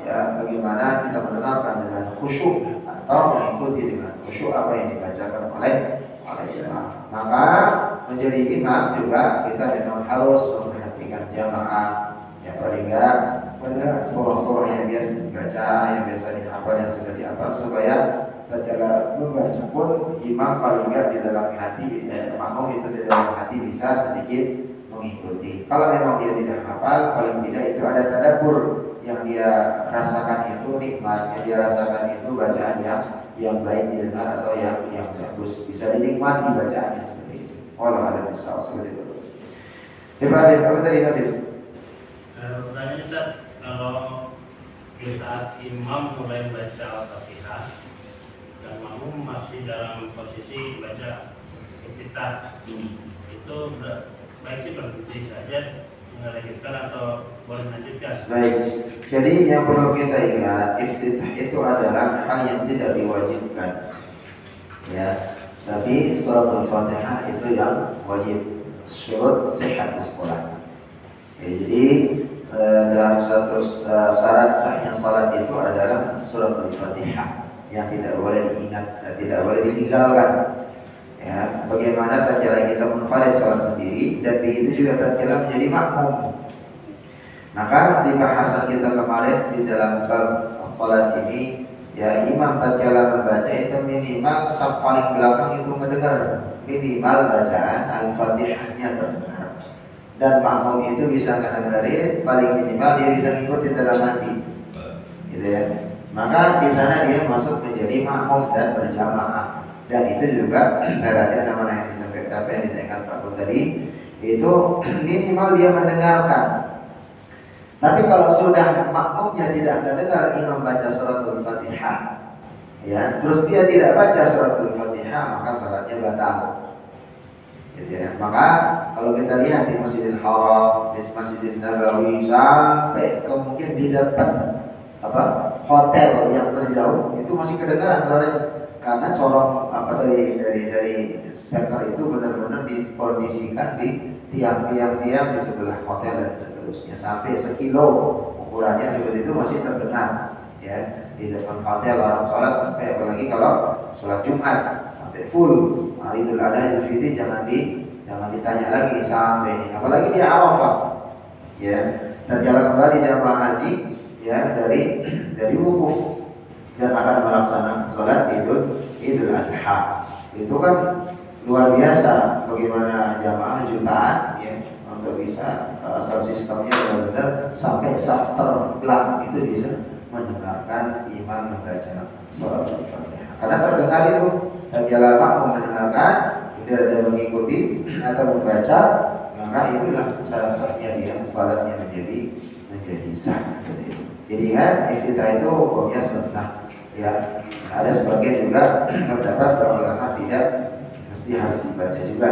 ya bagaimana kita mendengarkan dengan khusyuk atau mengikuti dengan khusyuk apa yang dibacakan oleh imam. Maka menjadi imam juga kita memang harus memperhatikan jamaah, ya paling enggak pada surah-surah yang biasa dibaca, yang biasa dihafal, yang sudah dihafal, supaya tatkala membaca pun imam paling enggak di dalam hati, makmum itu di dalam hati bisa sedikit mengikuti. Kalau memang dia tidak hafal, paling tidak itu ada tadabbur yang dia rasakan, itu nikmat yang dia rasakan, itu bacaan yang baik didengar atau yang bagus, bisa dinikmati bacaannya seperti itu. Allah ada bisa seperti itu. Ibadah apa tadi Nabi? Pertanyaan Ustaz, kalau di saat imam mulai baca Al-Fatihah dan makmum masih dalam posisi baca Iftitah, itu baik sih berhenti saja melanjutkan atau boleh melanjutkan? Baik, jadi yang perlu kita ingat, iftitah itu adalah hal yang tidak diwajibkan, ya. Tapi surat Al-Fatihah itu yang wajib, syarat sihhat salat. Ya, jadi dalam satu syarat sahnya salat itu adalah surat Al-Fatihah yang tidak boleh diingat, tidak boleh ditinggalkan. Ya, bagaimana tatkala kita munfarid salat sendiri, dan begitu juga tatkala menjadi makmum. Maka di bahasan kita kemarin di dalam bab salat ini, ya imam tatkala membaca itu minimal saf paling belakang itu mendengar, minimal bacaan Al-Fatihahnya terdengar. Dan makmum itu bisa mendengarin, paling minimal dia bisa ngikutin dalam hati, gitu ya. Maka di sana dia masuk menjadi makmum dan berjamaah. Dan itu juga syaratnya sama yang disampaikan apa yang ditanyakan Pak Pur tadi, itu minimal dia mendengarkan. Tapi kalau sudah makmumnya tidak mendengar imam baca surat Al-Fatihah, ya, terus dia tidak baca surat Al-Fatihah, maka salatnya batal. Gitu ya. Maka kalau kita lihat di Masjidil Haram, di Masjidil Nabawi, sampai mungkin di depan hotel yang terjauh itu masih kedengaran suaranya, karena corong dari speaker itu benar-benar dikondisikan di tiang-tiang di sebelah hotel dan seterusnya, sampai sekilo ukurannya seperti itu masih terdengar, ya, di depan hotel orang sholat, sampai apalagi kalau sholat Jumat sampai full. Idul Adha, Idul Fitri jangan ditanya lagi sampai ini, apalagi di Arafah, ya, tatkala kembali jamaah haji, ya, dari wukuf dan akan melaksanakan sholat Idul Adha. Itu kan luar biasa bagaimana jamaah jutaan, ya, untuk bisa asal sistemnya benar-benar sampai saf terbelakang itu bisa mendengarkan imam membaca sholat Al-Fatihah. Karena terdengar itu tatkala makmum mendengarkan, tidak ada mengikuti atau membaca, maka itulah syarat-syaratnya dia sholatnya menjadi sah. Jadi kan iftitah itu hukumnya sunnah, ya. Ada sebagian juga berpendapat para ulama tidak mesti harus dibaca juga,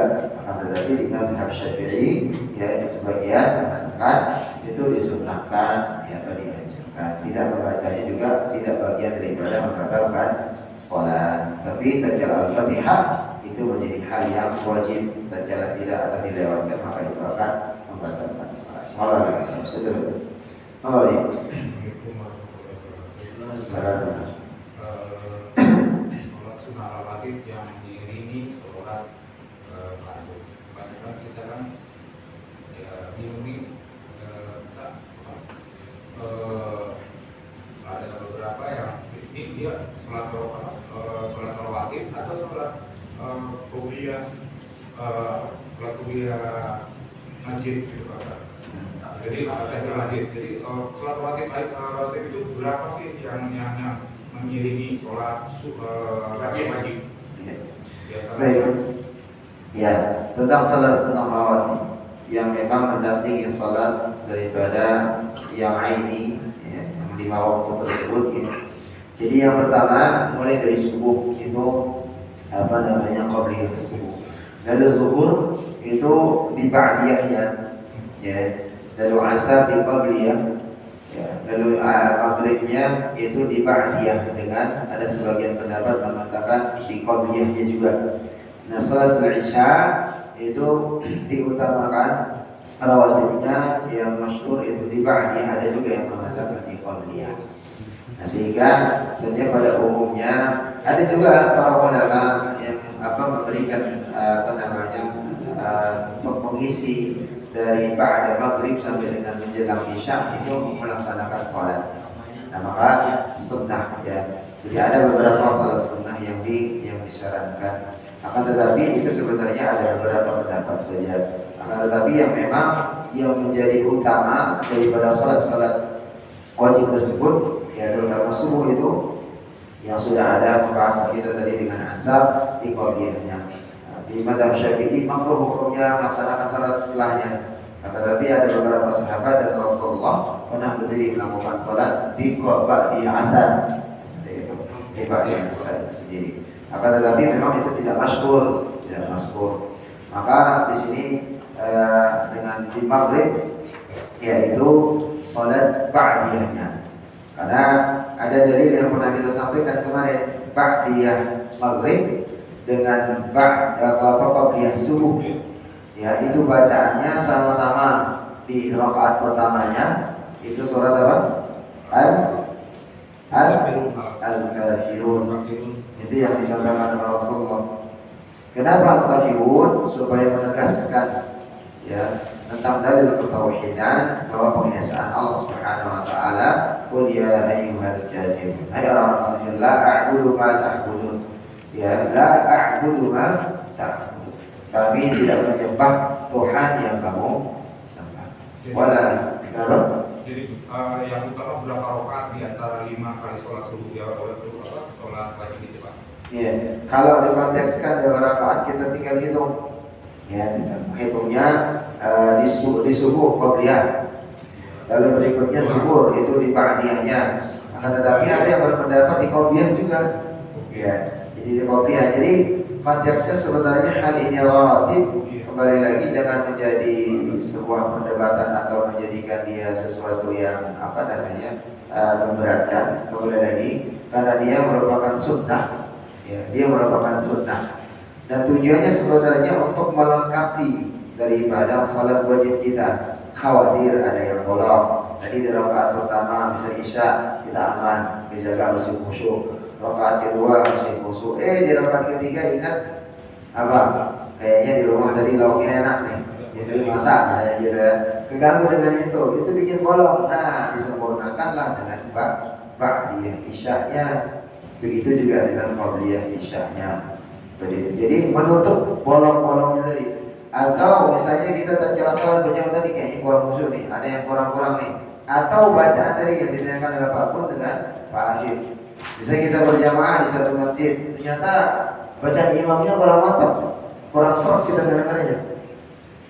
akan tetapi di mazhab Syafi'i, ya, sebagian mengatakan itu disunnahkan, ya, atau dianjurkan. Tidak membacanya juga tidak bagian daripada membatalkan sholat. Tapi tatkala Al-Fatihah itu menjadi hal yang wajib, tatkala tidak atau dilewatkan maka itu akan membatalkan sholat. Malah begitu. Oh iya. Sholat sunnah rawatib yang diiringi sholat fardu. Kadang kita kan ya bingung, ada beberapa yang ini dia sholat rawatib atau sholat qobliyah, sholat qobliyah masjid gitu kan. Jadi sholat rawatib itu berapa sih yang mengiringi sholat wajib? Baik, ya, tentang salat sunnah rawatib yang memang mendampingi salat daripada yang aini, ya, yang 5 waktu tersebut, ya. Jadi yang pertama mulai dari subuh itu qabliyah subuh. Lalu zuhur itu di ba'diyahnya, ya. Lalu asar di qabliyah, ya. Lalu maghribnya itu di ba'diyah, dengan ada sebagian pendapat mengatakan di qabliyahnya juga. Nah, salat Isya itu diutamakan rawatibnya yang masyhur itu di ba'diyah, ada juga yang mengatakan di qabliyah. Nah, sehingga sebenarnya pada umumnya ada juga para ulama yang memberikan untuk mengisi dari ba'da maghrib sampai dengan menjelang isya itu melaksanakan sholat. Nah, maka sunnah ya. Jadi ada beberapa sholat sunnah yang disyaratkan. Akan tetapi itu sebenarnya ada beberapa pendapat saja. Akan tetapi yang memang yang menjadi utama daripada sholat wajib tersebut ya, terutama subuh itu yang sudah ada pembahasan kita tadi dengan asar di qabliyahnya. Di mazhab Syafi'i makruh hukumnya melaksanakan salat setelahnya. Tetapi ada beberapa sahabat dan Rasulullah pernah berdiri melakukan salat di asar. Di asar sendiri. Akan tetapi memang itu tidak masyhur. Maka di sini dengan di maghrib yaitu salat ba'diyahnya. Karena ada dalil yang pernah kita sampaikan kemarin, ba'diyah maghrib dengan qabliyah subuh. Ya, itu bacaannya sama-sama di rakaat pertamanya itu surat apa? Al-Kafirun. Itu yang dicontohkan oleh Rasulullah. Kenapa Al-Kafirun? Supaya menegaskan ya tentang dalil ketauhidan bahwa penghesaan Allah Subhanahu wa taala, qul ya ayyuhal kafirun. Hai orang-orang la a'budu ma ta'budun. Ya, la a'budu ma ta'budun. Kami tidak menyembah Tuhan yang kamu sembah. Wala jadi yang utama berapa rakaat di antara 5 kali sholat subuh ya, sholat wajib itu Pak? Iya, kalau dikontekskan dengan rakaat kita tinggal hitung. Ya, hitungnya di subuh qabliyah. Lalu berikutnya zuhur itu di ba'diyahnya. Akan tetapi ada yang berpendapat di qabliyah juga. Ya, jadi di qabliyah. Jadi konteksnya sebenarnya hal ini rawatib. Kembali lagi jangan menjadi sebuah perdebatan atau menjadikan dia sesuatu yang memberatkan. Kembali lagi karena dia merupakan sunnah. Ya, dia merupakan sunnah. Dan tujuannya sebenarnya untuk melengkapi daripada salat wajib kita. Khawatir ada yang bolong. Tadi di rakaat pertama bisa isya kita aman, dijaga masih khusyuk. Rakaat kedua masih khusyuk. Di rakaat ketiga ingat apa? Kayaknya di rumah tadi lauknya enak nih. Jadi masak kayak gitu ya. Keganggu dengan itu bikin bolong. Nah, disempurnakanlah dengan ba'diyah isya'nya. Begitu juga dengan qabliyah isya'nya. Jadi menutup bolong-bolongnya tadi. Atau misalnya kita tatkala salat berjamaah tadi kayaknya kurang khusyuk nih, ada yang kurang-kurang nih. Atau bacaan tadi yang ditanyakan oleh Pak Pun dengan Pak Hashim. Misalnya kita berjamaah di satu masjid, ternyata bacaan imamnya kurang mantap, kurang serap kita dengarnya.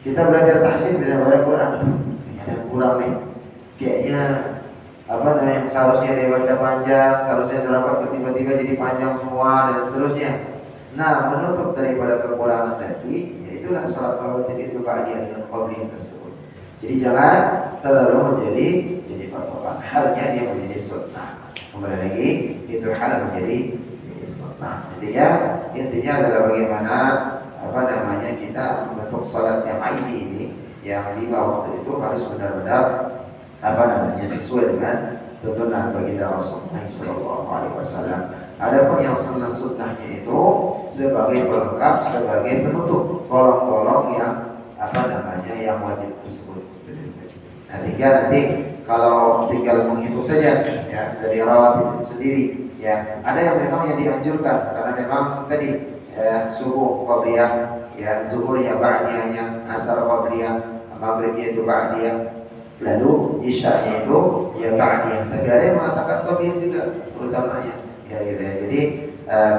Kita belajar tahsin bisa baca Quran, ada yang kurang nih. Kayaknya yang seharusnya dia baca panjang, seharusnya dapat tiba-tiba jadi panjang semua dan seterusnya. Nah, menutup daripada kekurangan tadi, yaitulah salat rawatib itu ba'diyah dengan qabliyah tersebut. Jadi jangan terlalu menjadi patokan. Halnya dia menjadi sunnah. Kembali lagi, itu hal menjadi sunnah. Intinya adalah bagaimana kita membentuk salat yang ini yang 5 waktu itu harus benar-benar sesuai dengan tuntunan baginda Rasulullah sallallahu alaihi wasallam. Adapun yang sunnahnya itu sebagai pelengkap, sebagai penutup bolong-bolong yang yang wajib tersebut. Nah, nanti kalau tinggal menghitung saja ya dari rawatib itu sendiri ya. Ada yang memang yang dianjurkan karena memang tadi subuh qabliyah, ya zuhurnya ba'diyahnya, asar qabliyah, maghribnya itu ba'diyah. Lalu isya itu ya ba'diyah. Tapi ada yang mengatakan qabliyah juga terutamanya. Ya, gitu ya. Jadi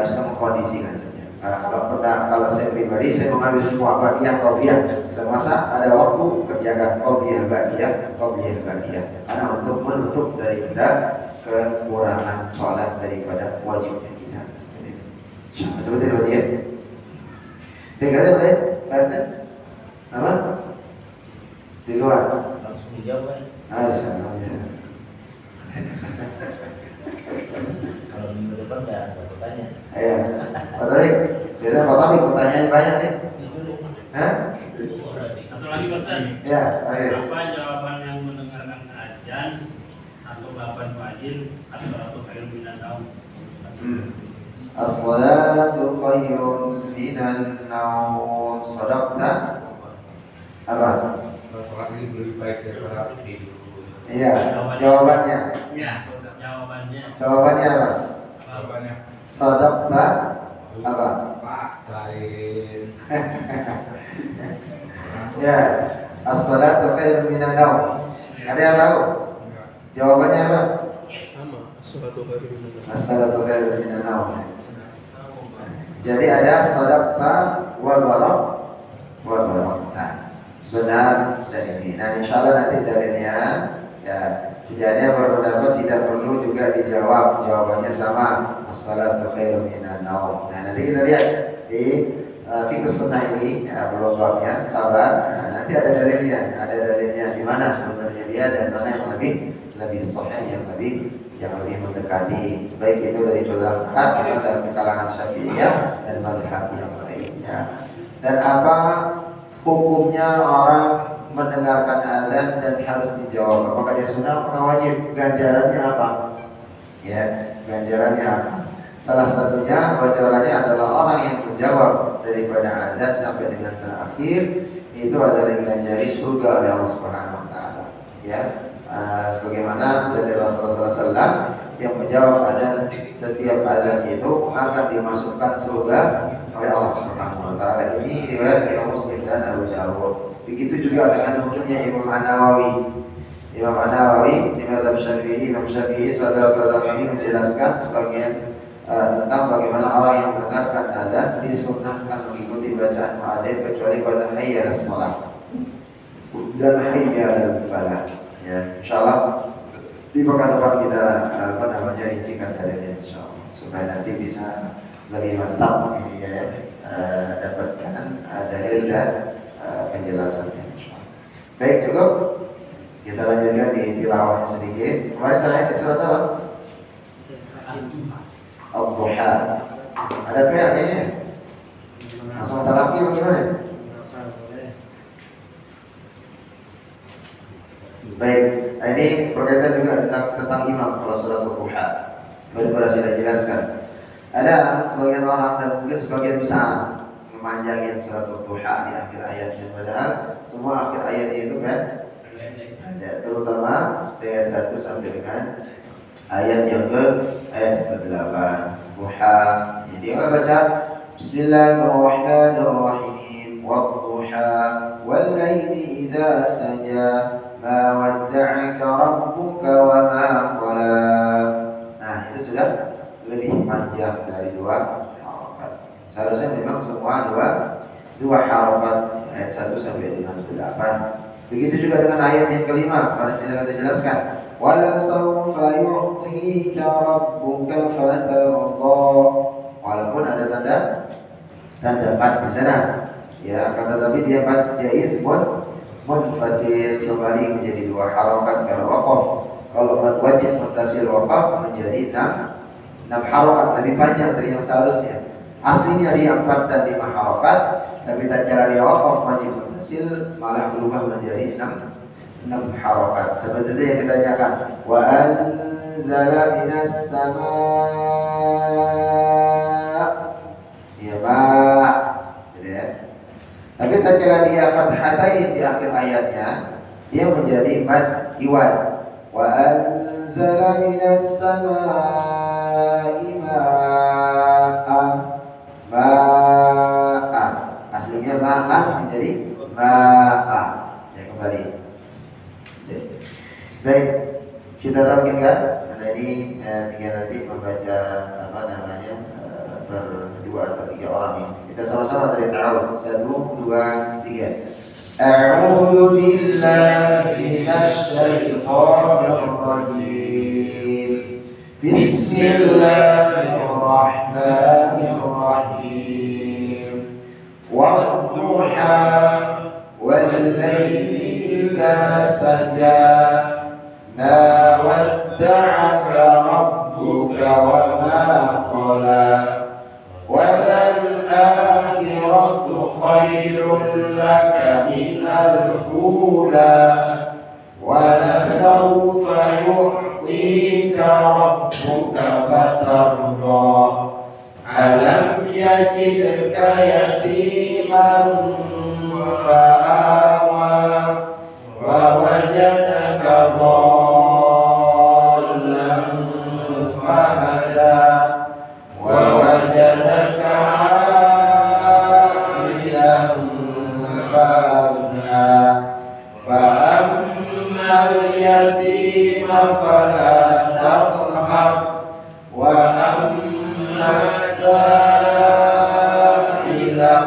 bisa mengkondisikan saja. Kalau saya pribadi saya mengambil semua qabliyah. Semasa ada waktu kerjakan qabliyah ba'diyah. Karena untuk menutup daripada kekurangan sholat daripada wajibnya kita. Seperti itu ya. Pegangan boleh? Karena apa? Di luar. Langsung dijawab. Kalau minggu depan nggak ada pertanyaan. Iya. Pak Tarik, biasanya Pak Tarik pertanyaan banyak nih. Hah? Satu lagi Pak San. Ya, ayo. Apa jawaban yang mendengarkan kajian atau bapan fajil atau khairun minan naum. As-salatu khairun minan naum. Sadaqta apa? Sholat ini lebih baik daripada tidur. Iya, jawabannya. Ya. Jawabannya Jawabannya apa? Jawabannya Sadaqta apa? Pak Sain. Ya, as-salatu khairun minan naum. Ada yang tahu? Jawabannya apa? Sama. As-salatu khairun minan naum. As-salatu khairun minan naum. Jadi ada sadaqta wa barakta. Benar dan ini. Nah, insyaallah nanti dalilnya ya. Sejadinya berpendapat tidak perlu juga dijawab, jawabannya sama. As-salatu khairun minan naum. Nah, nanti kita lihat di fiqh sunnah ini ya, belum babnya, sabar. Nah, nanti ada dalilnya di mana sebenarnya dia dan mana yang lebih sahih, yang lebih mendekati, baik itu dari kalangan atau dari kalangan Syafi'iyah dan mazhab yang lainnya. Dan apa hukumnya orang mendengarkan azan dan harus dijawab? Apakah dia sunnah atau wajib? Ganjarannya apa? Ya, ganjarannya apa? Salah satunya bocorannya adalah orang yang menjawab daripada azan sampai dengan terakhir itu adalah ganjari surga oleh Allah Subhanahu wa taala. Ya. Bagaimana dari Rasulullah SAW yang menjawab azan setiap azan itu akan dimasukkan surga oleh Allah Subhanahu wa taala. Ini riwayat Imam Muslim dan Abu Dawud. Begitu juga dengan hukumnya Imam An-Nawawi. Imam An-Nawawi di mazhab Syafi'i, Imam Syafi'i saudara-saudara kami menjelaskan sebagian tentang bagaimana orang yang mendengarkan azan disunnahkan mengikuti bacaan muadzin kecuali pada hayya as-shalah dan hayya al-falah. Ya, insyaallah di pekan depan kita rincikan dalilnya insyaallah supaya nanti bisa lebih mantap ini ya, dapatkan dalil dan penjelasannya insyaallah. Baik, cukup. Kita lanjutkan di tilawahnya sedikit. Kemarin terakhir di surat apa? Ad-Duha. Ada PA-nya? Langsung talaki bagaimana? Baik, ini berkaitan juga tentang imam kalau surat Ad-Duha. Baru sudah jelaskan. Ada sebagian orang dan mungkin sebagian besar memanjangin surat Ad-Duha di akhir ayatnya. Padahal semua akhir ayat itu kan ada, terutama ayat 1 sampai dengan ayat yang ke-8. Duha. Jadi kita baca Bismillahirrahmanirrahim. Wadduha wal laili idza saja ma wadda'aka rabbuka wa ma qala. Nah, itu sudah lebih panjang dari 2 harokat. Seharusnya memang semua dua harokat, ayat 1 sampai dengan 8. Begitu juga dengan ayat yang kelima, pada sini kita jelaskan. Wala sawfa yu'tika rabbuka fatarda. Walaupun ada tanda pat di sana, ya, akan tetapi dia pat jaiz munfasil, kembali menjadi 2 harokat kalau waqaf. Kalau wajib muttasil waqaf menjadi 6 harokat, lebih panjang dari yang seharusnya. Aslinya dia 4 dan 5 harokat, tapi tatkala dia waqaf wajib muttasil malah berubah menjadi 6 harokat. Seperti itu yang kita tanyakan. Wa anzala minas samaa. Ya, Pak. Gitu ya. Tapi tatkala dia fathatain di akhir ayatnya, dia menjadi mad iwad. Wa anzala minas samaa'i ma'a. Aslinya ma'a menjadi ma'a. Ya, kembali. Baik, kita tampilkan karena ini tinggal nanti membaca berdua atau 3 orang ini. Kita sama-sama dari ta'awud. 1, 2, 3. A'udzu billahi minasy syaithanir rajim. Bismillahirrahmanirrahim. Wadduha wal laili idza saja. Ma wadda'aka rabbuka wa ma qala. Walal akhiratu khairul laka minal ula. Wa la sawfa يعطيك ربك فترضى ألم يجدك يتيما فآوى ووجدك ضالا فهدى ووجدك عائلا فأغنى فأما اليتيم فلا تقهر وأما السائل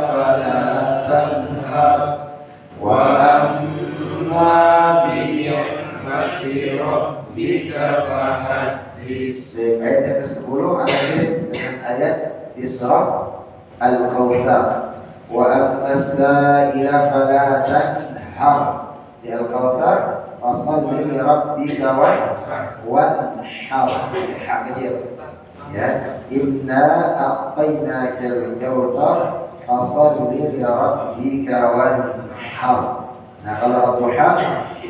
فلا تنهر وأما بنعمة ربك فحدث. Ayat yang ke-10 ada mirip dengan ayat Isra Al-Kautsar. Wa ammas sa'ila fala tanhar. Di Al-Kautsar fashalli li rabbika wanhar. Ha kecil. Ya, inna a'tainakal kautsar fashalli li rabbika wanhar. Nah, kalau ad-duha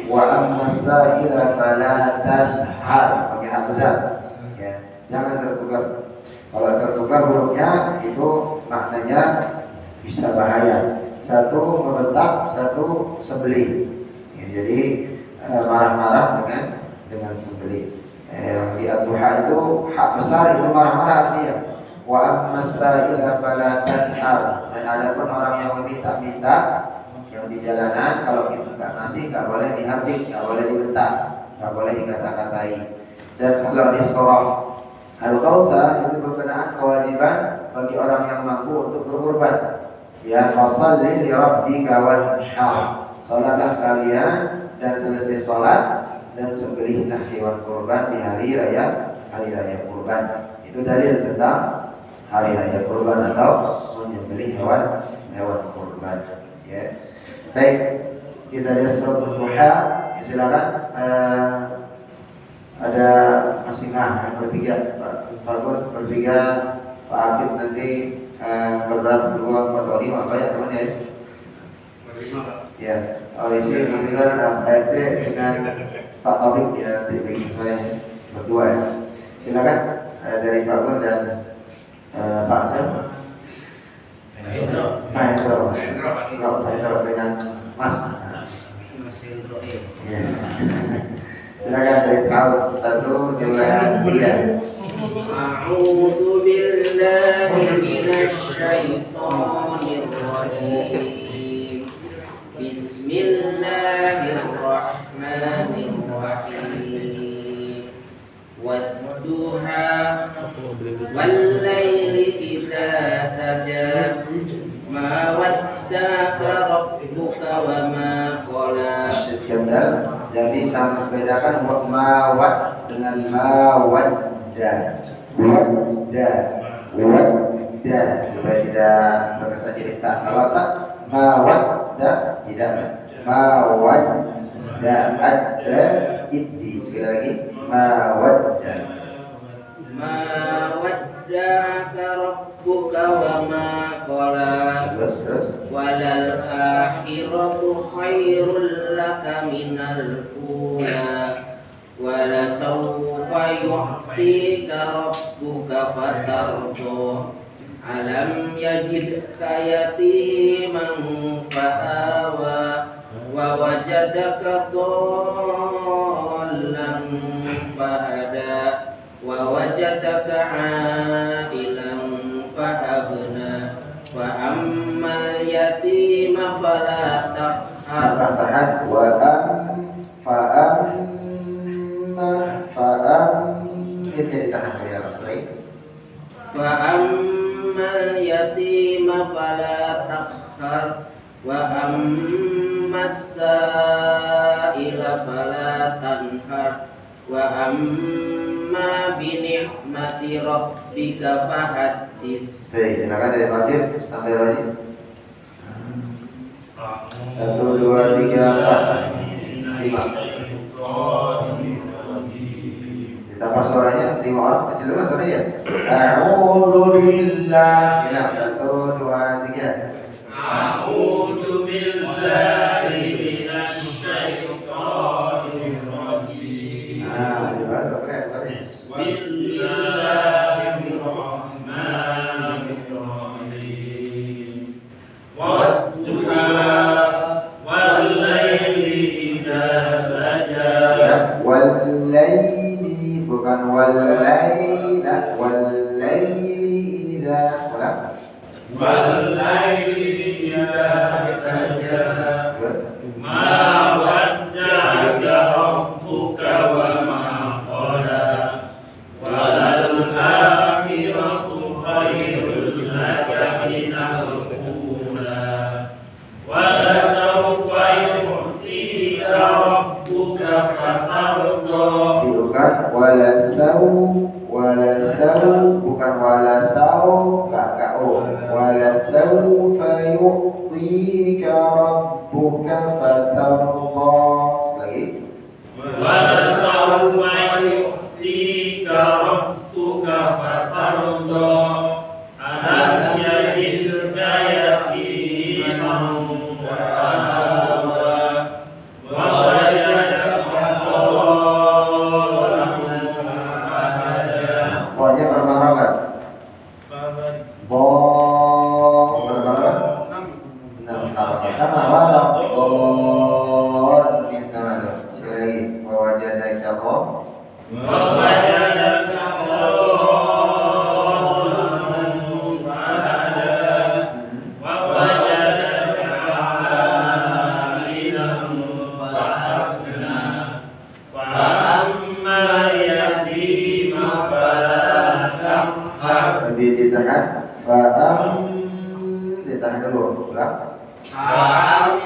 wa ammas sa'ila fala tanhar pakai hak besar. Ya, jangan tertukar. Kalau tertukar hurufnya itu maknanya bisa bahaya. Satu membentak, satu sembelih. Ya, jadi marah-marah dengan sembelih. Di ad-duha itu hak besar itu marah-marah artinya. Wa ammas sa'ila fala tanhar. Dan adapun orang yang meminta-minta yang di jalanan, kalau kita nggak ngasih nggak boleh dihardik, nggak boleh dibentak, nggak boleh dikata-katai. Dan kalau di surah Al-Kautsar itu berkenaan kewajiban bagi orang yang mampu untuk berkorban. Ya, fashalli li rabbika wanhar. Salatlah kalian dan selesai salat dan sembelihlah hewan kurban di hari raya kurban. Itu dalil tentang hari raya kurban atau menyembelih hewan kurban. Ya. Baik, kita lihat surat Al-Duha. Silakan. Ada masih yang bertiga, Pak Fagur bertiga, Pak Habib nanti beberapa 2, 4, 5 apa ya teman ya? Ya, oleh sini kemudian PRT dengan Pak Taufik ya nanti bagi saya berdua ya. Silakan dari Pak Gur dan Pak Hasan. Pak Hendro dengan Mas Hendro ya. Silakan dari kau 1, 2, 3. A'udzu billahi minasy syaithanir rajim. Bismillahirrahmanirrahim. Wadduha wal laili idza saja ma waddaka rabbuka wa ma qala. Jadi sangat membedakan mawad dengan mawadda. Wadda supaya tidak terkesan jadi tak. Kalau tak mawadda tidak. Mawadda adda iddi. Sekali lagi mawadda. Mawaddaka rabbuka wa ma qala. Terus. Walal akhiratu khairul laka minal ula. Wala sawfa yu'tika rabbuka fatarda. Alam yajidka yatiman fa'awa wa wajadaka dhallan fahada wa wajadaka 'ailan fa'aghna wa ammal yatima fala taqhar jadi tahan ya Rasul. Fa'ammal yatima fala taqhar wa ammas sa'ila fala tanhar wa amma bi ni'mati rabbika fahaddits. Baik, silakan dari Fakir sampai lagi. 1, 2, 3, 4, 5. Ditambah suaranya 5 orang kecil dulu suaranya. A'udzu billahi. 1, 2, 3. A'udzu billahi minasy syaithanir rajim. Nah, idza salat. Wal-laili idza saja. Terus Ma wadda'aka rabbuka wa ma qala. Walal akhiratu khairul laka minal ula. Wa sawfa yu'tika rabbuka fatarda. bukan walasau bukan walasau enggak walasaufa yu'tika rabbuka fatarda. Sekali Wa sawfa yu'tika rabbuka fatarda. Alam yajidka yatiman wa awa. Wa wajadaka dhallan fahada. pokoknya bermaharat bermaharat sama mana min sama sekali wajadaka Wa wajadaka dhallan fahada. Wa wajadaka a'ilan fa'agna. Fa amma yatima fala taqhar. lebih ditahan ditahan dulu ulang. Fa'ammal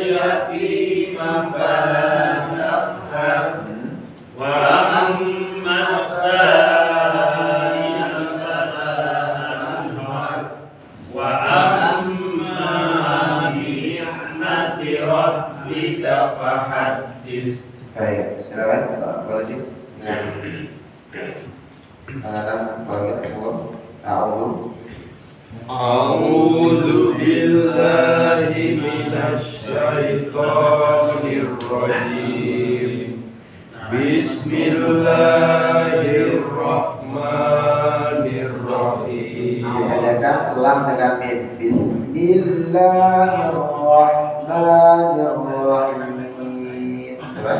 yatima fala taqhar. Wa ammas sa'ila fala tanhar. Wa amma bi ni'mati rabbika fahaddits. Baik, silakan Pak Wajib. Anak bagian kedua. A'udzu billahi minasy syaithanir rajim. Bismillahirrahmanirrahim. Diadakan lam dengan mim. Bismillahirrahmanirrahim. Coba.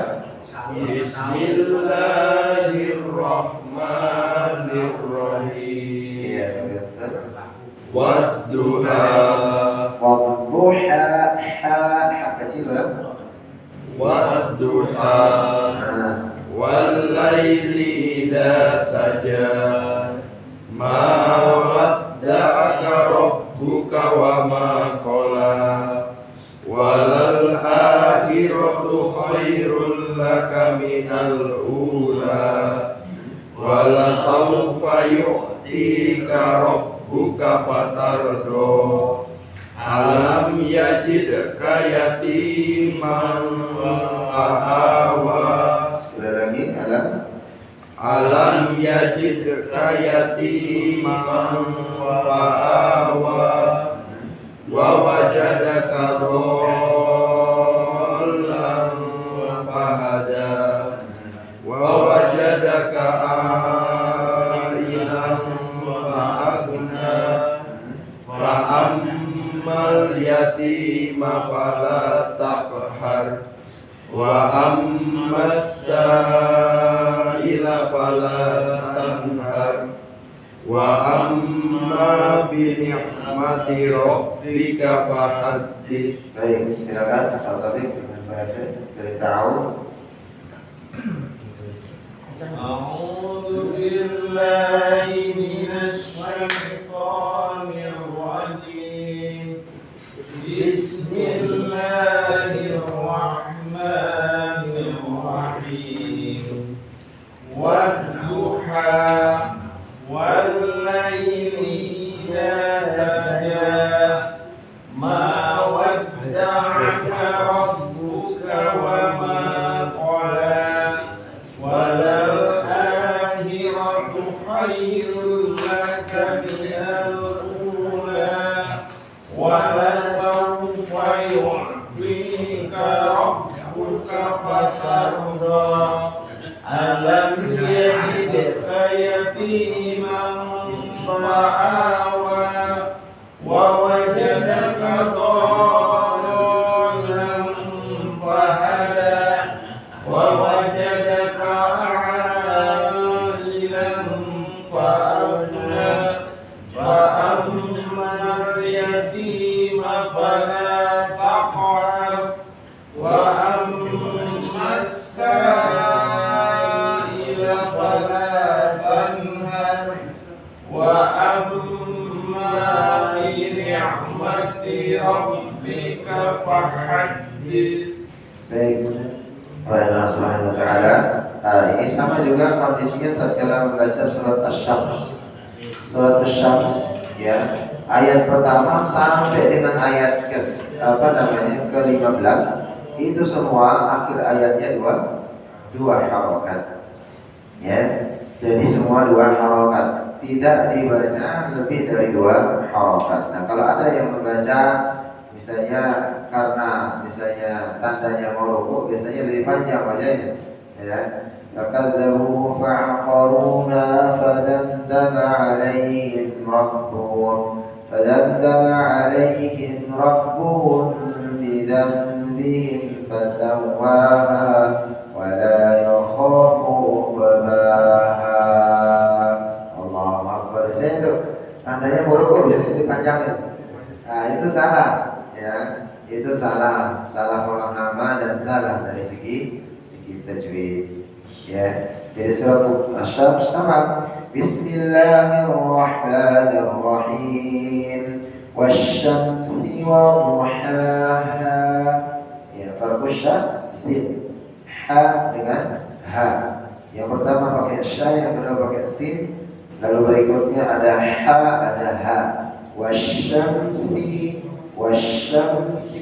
Bismillahirrahmanirrahim. Iya, terus. Wadduha Wadduha ha kecil ya. wadduha wallaili idza saja ma wadda'aka rabbuka wa ma qala walal akhiratu khairul laka minal ula wala sawfa yu'tika rabbuka fatardo alam yajidka yatiman fa'awa. Sekali lagi Alam yajidka yatiman fa'awa wa wajadaka dhallan fahada wa wajadaka a'ilan fa'agna fa'ammal yatima fala taqhar wa ammas sa'ila fala tanhar wa amma bi ni'mati rabbika fahaddits. baik, silakan Pak Taufik dengan bahasa dari ta'awun. A'udzu billahi minasy syaithanir rajim. Bismillahirrahmanirrahim. Wadduha wallaili idza saja ma wadda'aka rabbuka wa ma qala walal akhiratu khairul laka minal ula wala sawfa yu'tika rabbuka fatarda alam yajidka yatiman fa'awa wa wajadaka dhallan fahada wa wajadaka 'ailan fa'agna فأما اليتيم فلا تقهر وأما السائل فلا تنهر وأما بنعمة ربك فحدث. Baik, Allah Subhanahu wa Ta'ala. Ini sama juga kondisinya tatkala membaca surat Asy-Syams. Surat Asy-Syams, ya, ayat pertama sampai dengan ayat ke-15 itu semua akhir ayatnya dua harokat, ya. Jadi semua dua harokat, tidak dibaca lebih dari dua harokat. Nah, kalau ada yang membaca misalnya karena misalnya tandanya mau rukuk, biasanya lebih panjang bacanya, ya. Fakadzabu fa'aqaruha fadamdama 'alaihim rabbuhum bidhanbihim fasawwaha wa la yakhafu uqbaha. Allahu Akbar. Itu tandanya mau rukuk biasanya dipanjangin. Nah, itu salah, ya. Itu salah pemahaman dan salah dari segi tajwid, ya. Jadi surat Asy-Syams sama Bismillahirrahmanirrahim wasyamsi waduhaha, ya. Farqus sin ha dengan ha. Yang pertama pakai sya, yang kedua pakai sin, lalu berikutnya ada ha, ada ha. Wasyamsi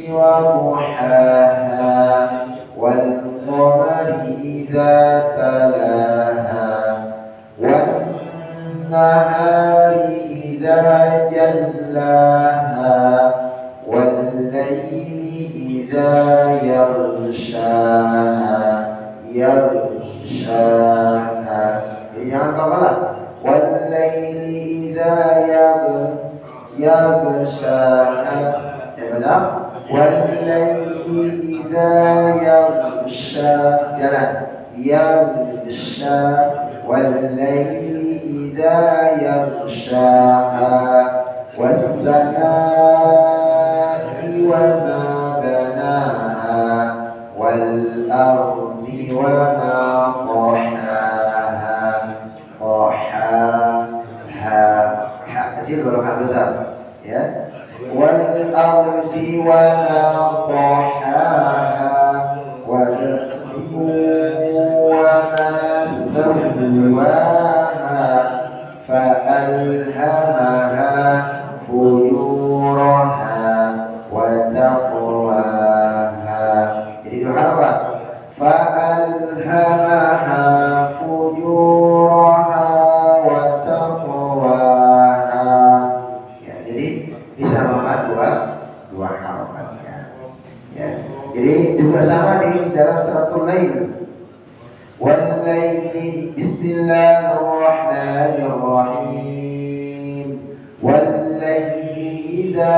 waduhaha wal qamari idza talaha wan nahari idza jallaha wal laili idza yaghshaha. Jangan kepala. Wal laili idza yaghshaha. Benar? Wal-laili idza yaghsha. Jalan. Yaghsha. Wal-laili idza yaghshaha. Was-samaa'i wa ma banaha. Wal-ardi wa ma tahaha. Tahaha. Ha kecil baru ha besar, ya. Wal-ardi wa ma tahaha wa-nafsin wa ma sawwaha fa'alhamaha fujuraha wa taqwaha. Jadi dua harakat. Fa'alhamaha fujuraha wa taqwaha. Ya, jadi bisa memakai dua harokatnya, ya. Jadi juga sama di dalam suratul Lail. Wal laili bismillahirrahmanirrahim. Wal laili idza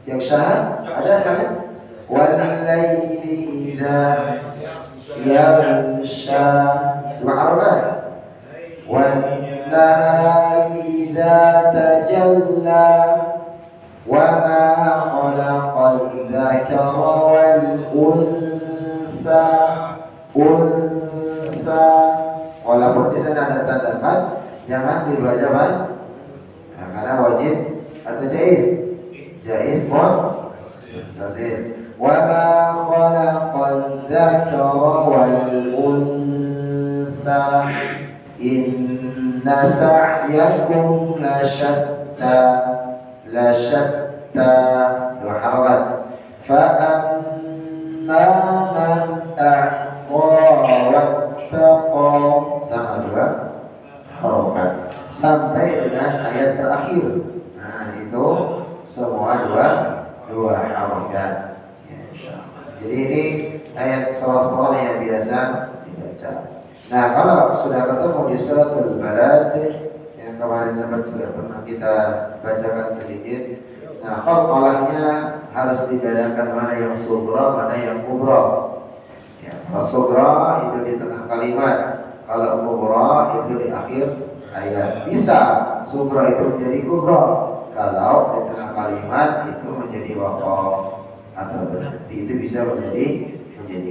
yaghsha. Ada kan? Wal laili idza yaghsha. Dua harokat. وَالنَّهَارِ إِذَا تَجَلَّى وَمَا خَلَقَ الذَّكَرَ وَالْأُنثَى. Walaupun di sana ada tanda mat, jangan dibaca mat, nah, karena wajib atau jaiz. Jaiz muttasil. وَمَا خَلَقَ الذَّكَرَ وَالْأُنثَى Inna sa'yakum lasyatta. Dua harokat. Fa'amma man a'ta wattaqa. Sama dua harokat sampai dengan ayat terakhir. Nah, itu semua dua harokat, ya. Jadi ini ayat surah-surah yang biasa dibaca. Nah, kalau sudah ketemu di suratul Balad yang kemarin sempat juga pernah kita bacakan sedikit. Nah, qalqalahnya harus dibedakan mana yang sughra, mana yang kubra. Ya, sughra itu di tengah kalimat. Kalau kubra itu di akhir ayat. Bisa sugra itu menjadi kubra kalau di tengah kalimat itu menjadi waqaf atau berhenti, itu bisa menjadi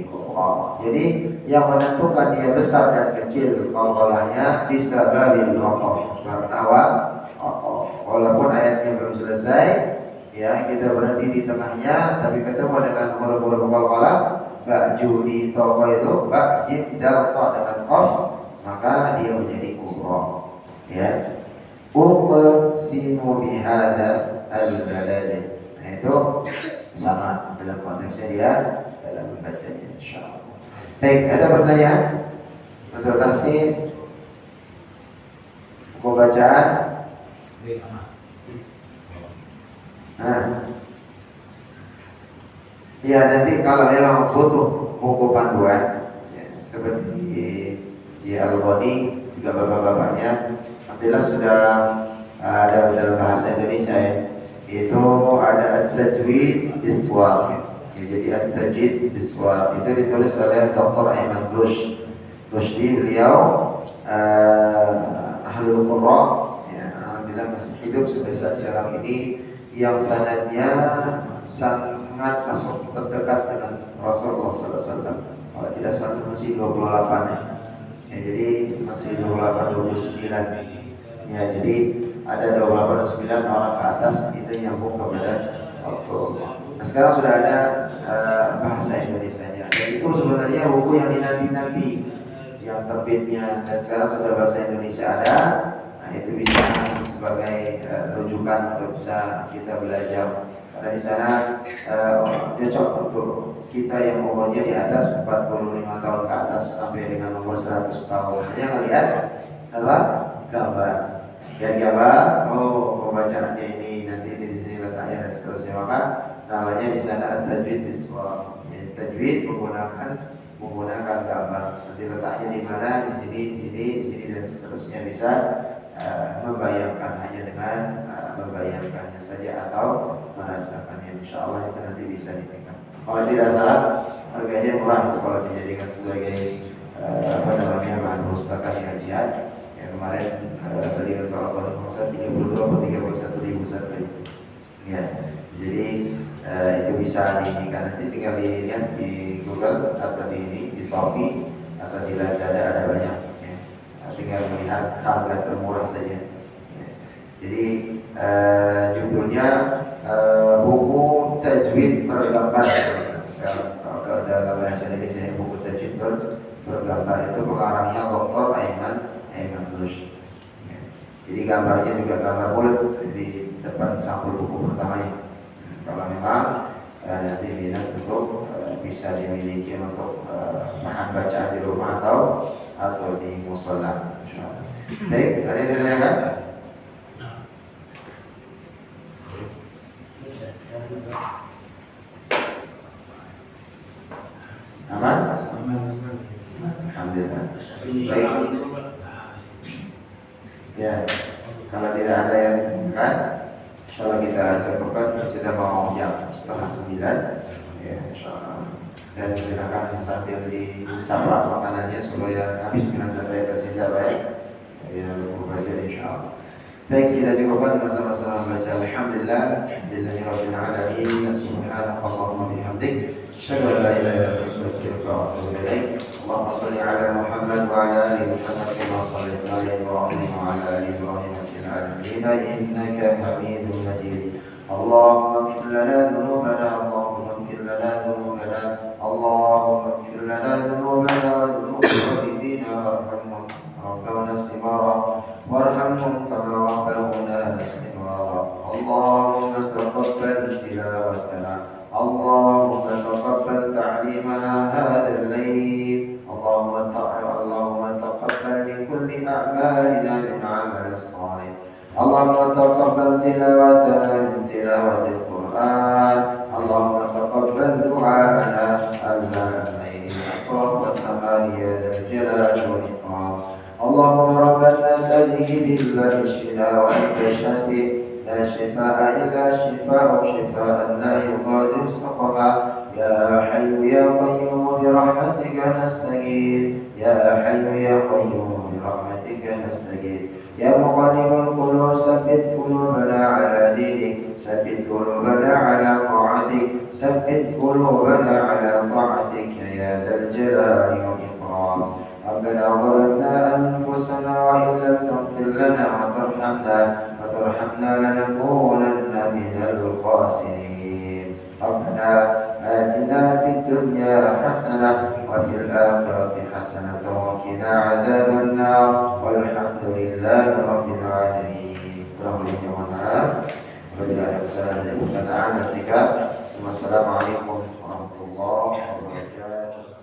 kubra. Jadi yang menentukan dia besar dan kecil qalqalahnya bisa babil waqaf, karena waqaf. Walaupun ayatnya belum selesai, ya kita berhenti di tengahnya, tapi ketemu dengan huruf-huruf qalqalah ba'ju di toko itu ba'jid dal ta dengan qaf, maka dia menjadi kubra. Ya, uqsimu bihadza al-balad, itu sama dalam konteksnya dia dalam membacanya, insyaallah. Baik, ada pertanyaan untuk tasnif buku bacaan? Ya, nanti kalau memang butuh buku panduan, ya, seperti di Al-Ghani juga bapak-bapaknya alhamdulillah sudah ada dalam bahasa Indonesia, ya. Itu ada at-tajwid biswar, ya, jadi at-tajwid biswar itu ditulis oleh Dr. Aiman Rushdi. Beliau ahlul qurra, ya, alhamdulillah masih hidup sampai saat sekarang ini, yang sanadnya sangat masuk terdekat dengan Rasulullah SAW. Kalau tidak salah masih 28, ya, jadi masih 28-29. Ya, jadi ada 28-29 orang ke atas itu nyambung kepada Rasulullah. Nah, sekarang sudah ada bahasa Indonesianya. Dan itu sebenarnya buku yang dinanti-nanti yang terbitnya, dan sekarang sudah bahasa Indonesia ada. Nah, itu bisa sebagai rujukan untuk bisa kita belajar. Karena di sana cocok untuk kita yang umurnya di atas 45 tahun ke atas sampai dengan umur 100 tahun. Hanya melihat apa? Gambar. Lihat gambar, pembacaannya ini nanti di sini letaknya dan seterusnya. Maka namanya di sana at-tajwid biswar. Tajwid menggunakan gambar. Nanti letaknya di mana? Di sini dan seterusnya. Bisa membayangkan hanya dengan membayangkannya saja atau merasakannya. Insyaallah itu nanti bisa dipegang. Kalau tidak salah harganya murah kalau dijadikan sebagai bahan pustaka di kajian. Yang kemarin beli kalau konsep 32 atau 31 ribu saja. Ya, jadi itu bisa diinginkan, nanti tinggal dilihat di Google atau di Shopee atau di Lazada, ada banyak. Ya. Tinggal melihat harga termurah saja. Ya. Jadi judulnya buku tajwid bergambar. Kalau dalam bahasa Indonesia buku tajwid bergambar, itu pengarangnya Dr. Aiman Rushdi. Ya. Jadi gambarnya juga gambar bulat di depan sampul buku pertamanya. Kalau memang nanti minat untuk bisa dimiliki untuk bahan bacaan di rumah atau di musola. Baik, ada yang ditanyakan? Aman? Alhamdulillah. Baik. Ya, kalau tidak ada yang ditanyakan, insyaallah kita cukupkan. Sudah mau jam 8:30. Ya, insyaallah. Dan silakan sambil disapa makanannya supaya habis dengan sampai tersisa baik. Ya, lupa saja insyaallah. Baik, kita cukupkan dengan sama-sama baca alhamdulillah lillahi rabbil alamin, subhanakallahumma bihamdik, asyhadu an la ilaha illa anta astaghfiruka wa atubu ilaik. Allahumma shalli ala Muhammad wa ala ali Muhammad kama shallaita ala Ibrahim wa ala ali Ibrahim fil alamin innaka Hamidum Majid. Allahumma ighfir lana dhunubana, Allahumma ighfir lana dhunubana, Allahumma ighfir lana dhunubana wa dhunuba walidina warhamhum rabbana simara warhamhum kama rabbawna صغارا. اللهم تقبل تلاوتنا، اللهم تقبل تعليمنا هذا الليل، اللهم تقبل لكل أعمالنا من عمل صالح، اللهم تقبل تلاوتنا من تلاوة القرآن، اللهم تقبل دعاءنا الليل والأطراف والنهار يا ذا الجلال والإكرام. اللهم رب الناس أذهب البأسنا وأنت الشافي، لا شفاء إلا شفاء لا يغادر سقما. يا حي يا قيوم برحمتك نستغيث، يا حي يا قيوم برحمتك نستغيث يا مقلب القلوب ثبت قلوبنا على دينك ثبت قلوبنا على طاعتك ثبت قلوبنا على طاعتك يا ذا الجلال والإكرام ربنا ظلمنا أنفسنا وإن لم تغفر لنا وترحمنا لنكونن من الخاسرين ربنا آتنا في الدنيا حسنة وفي الآخرة حسنة وقنا عذاب النار والحمد لله رب العالمين. Wassalamualaikum warahmatullahi wabarakatuh.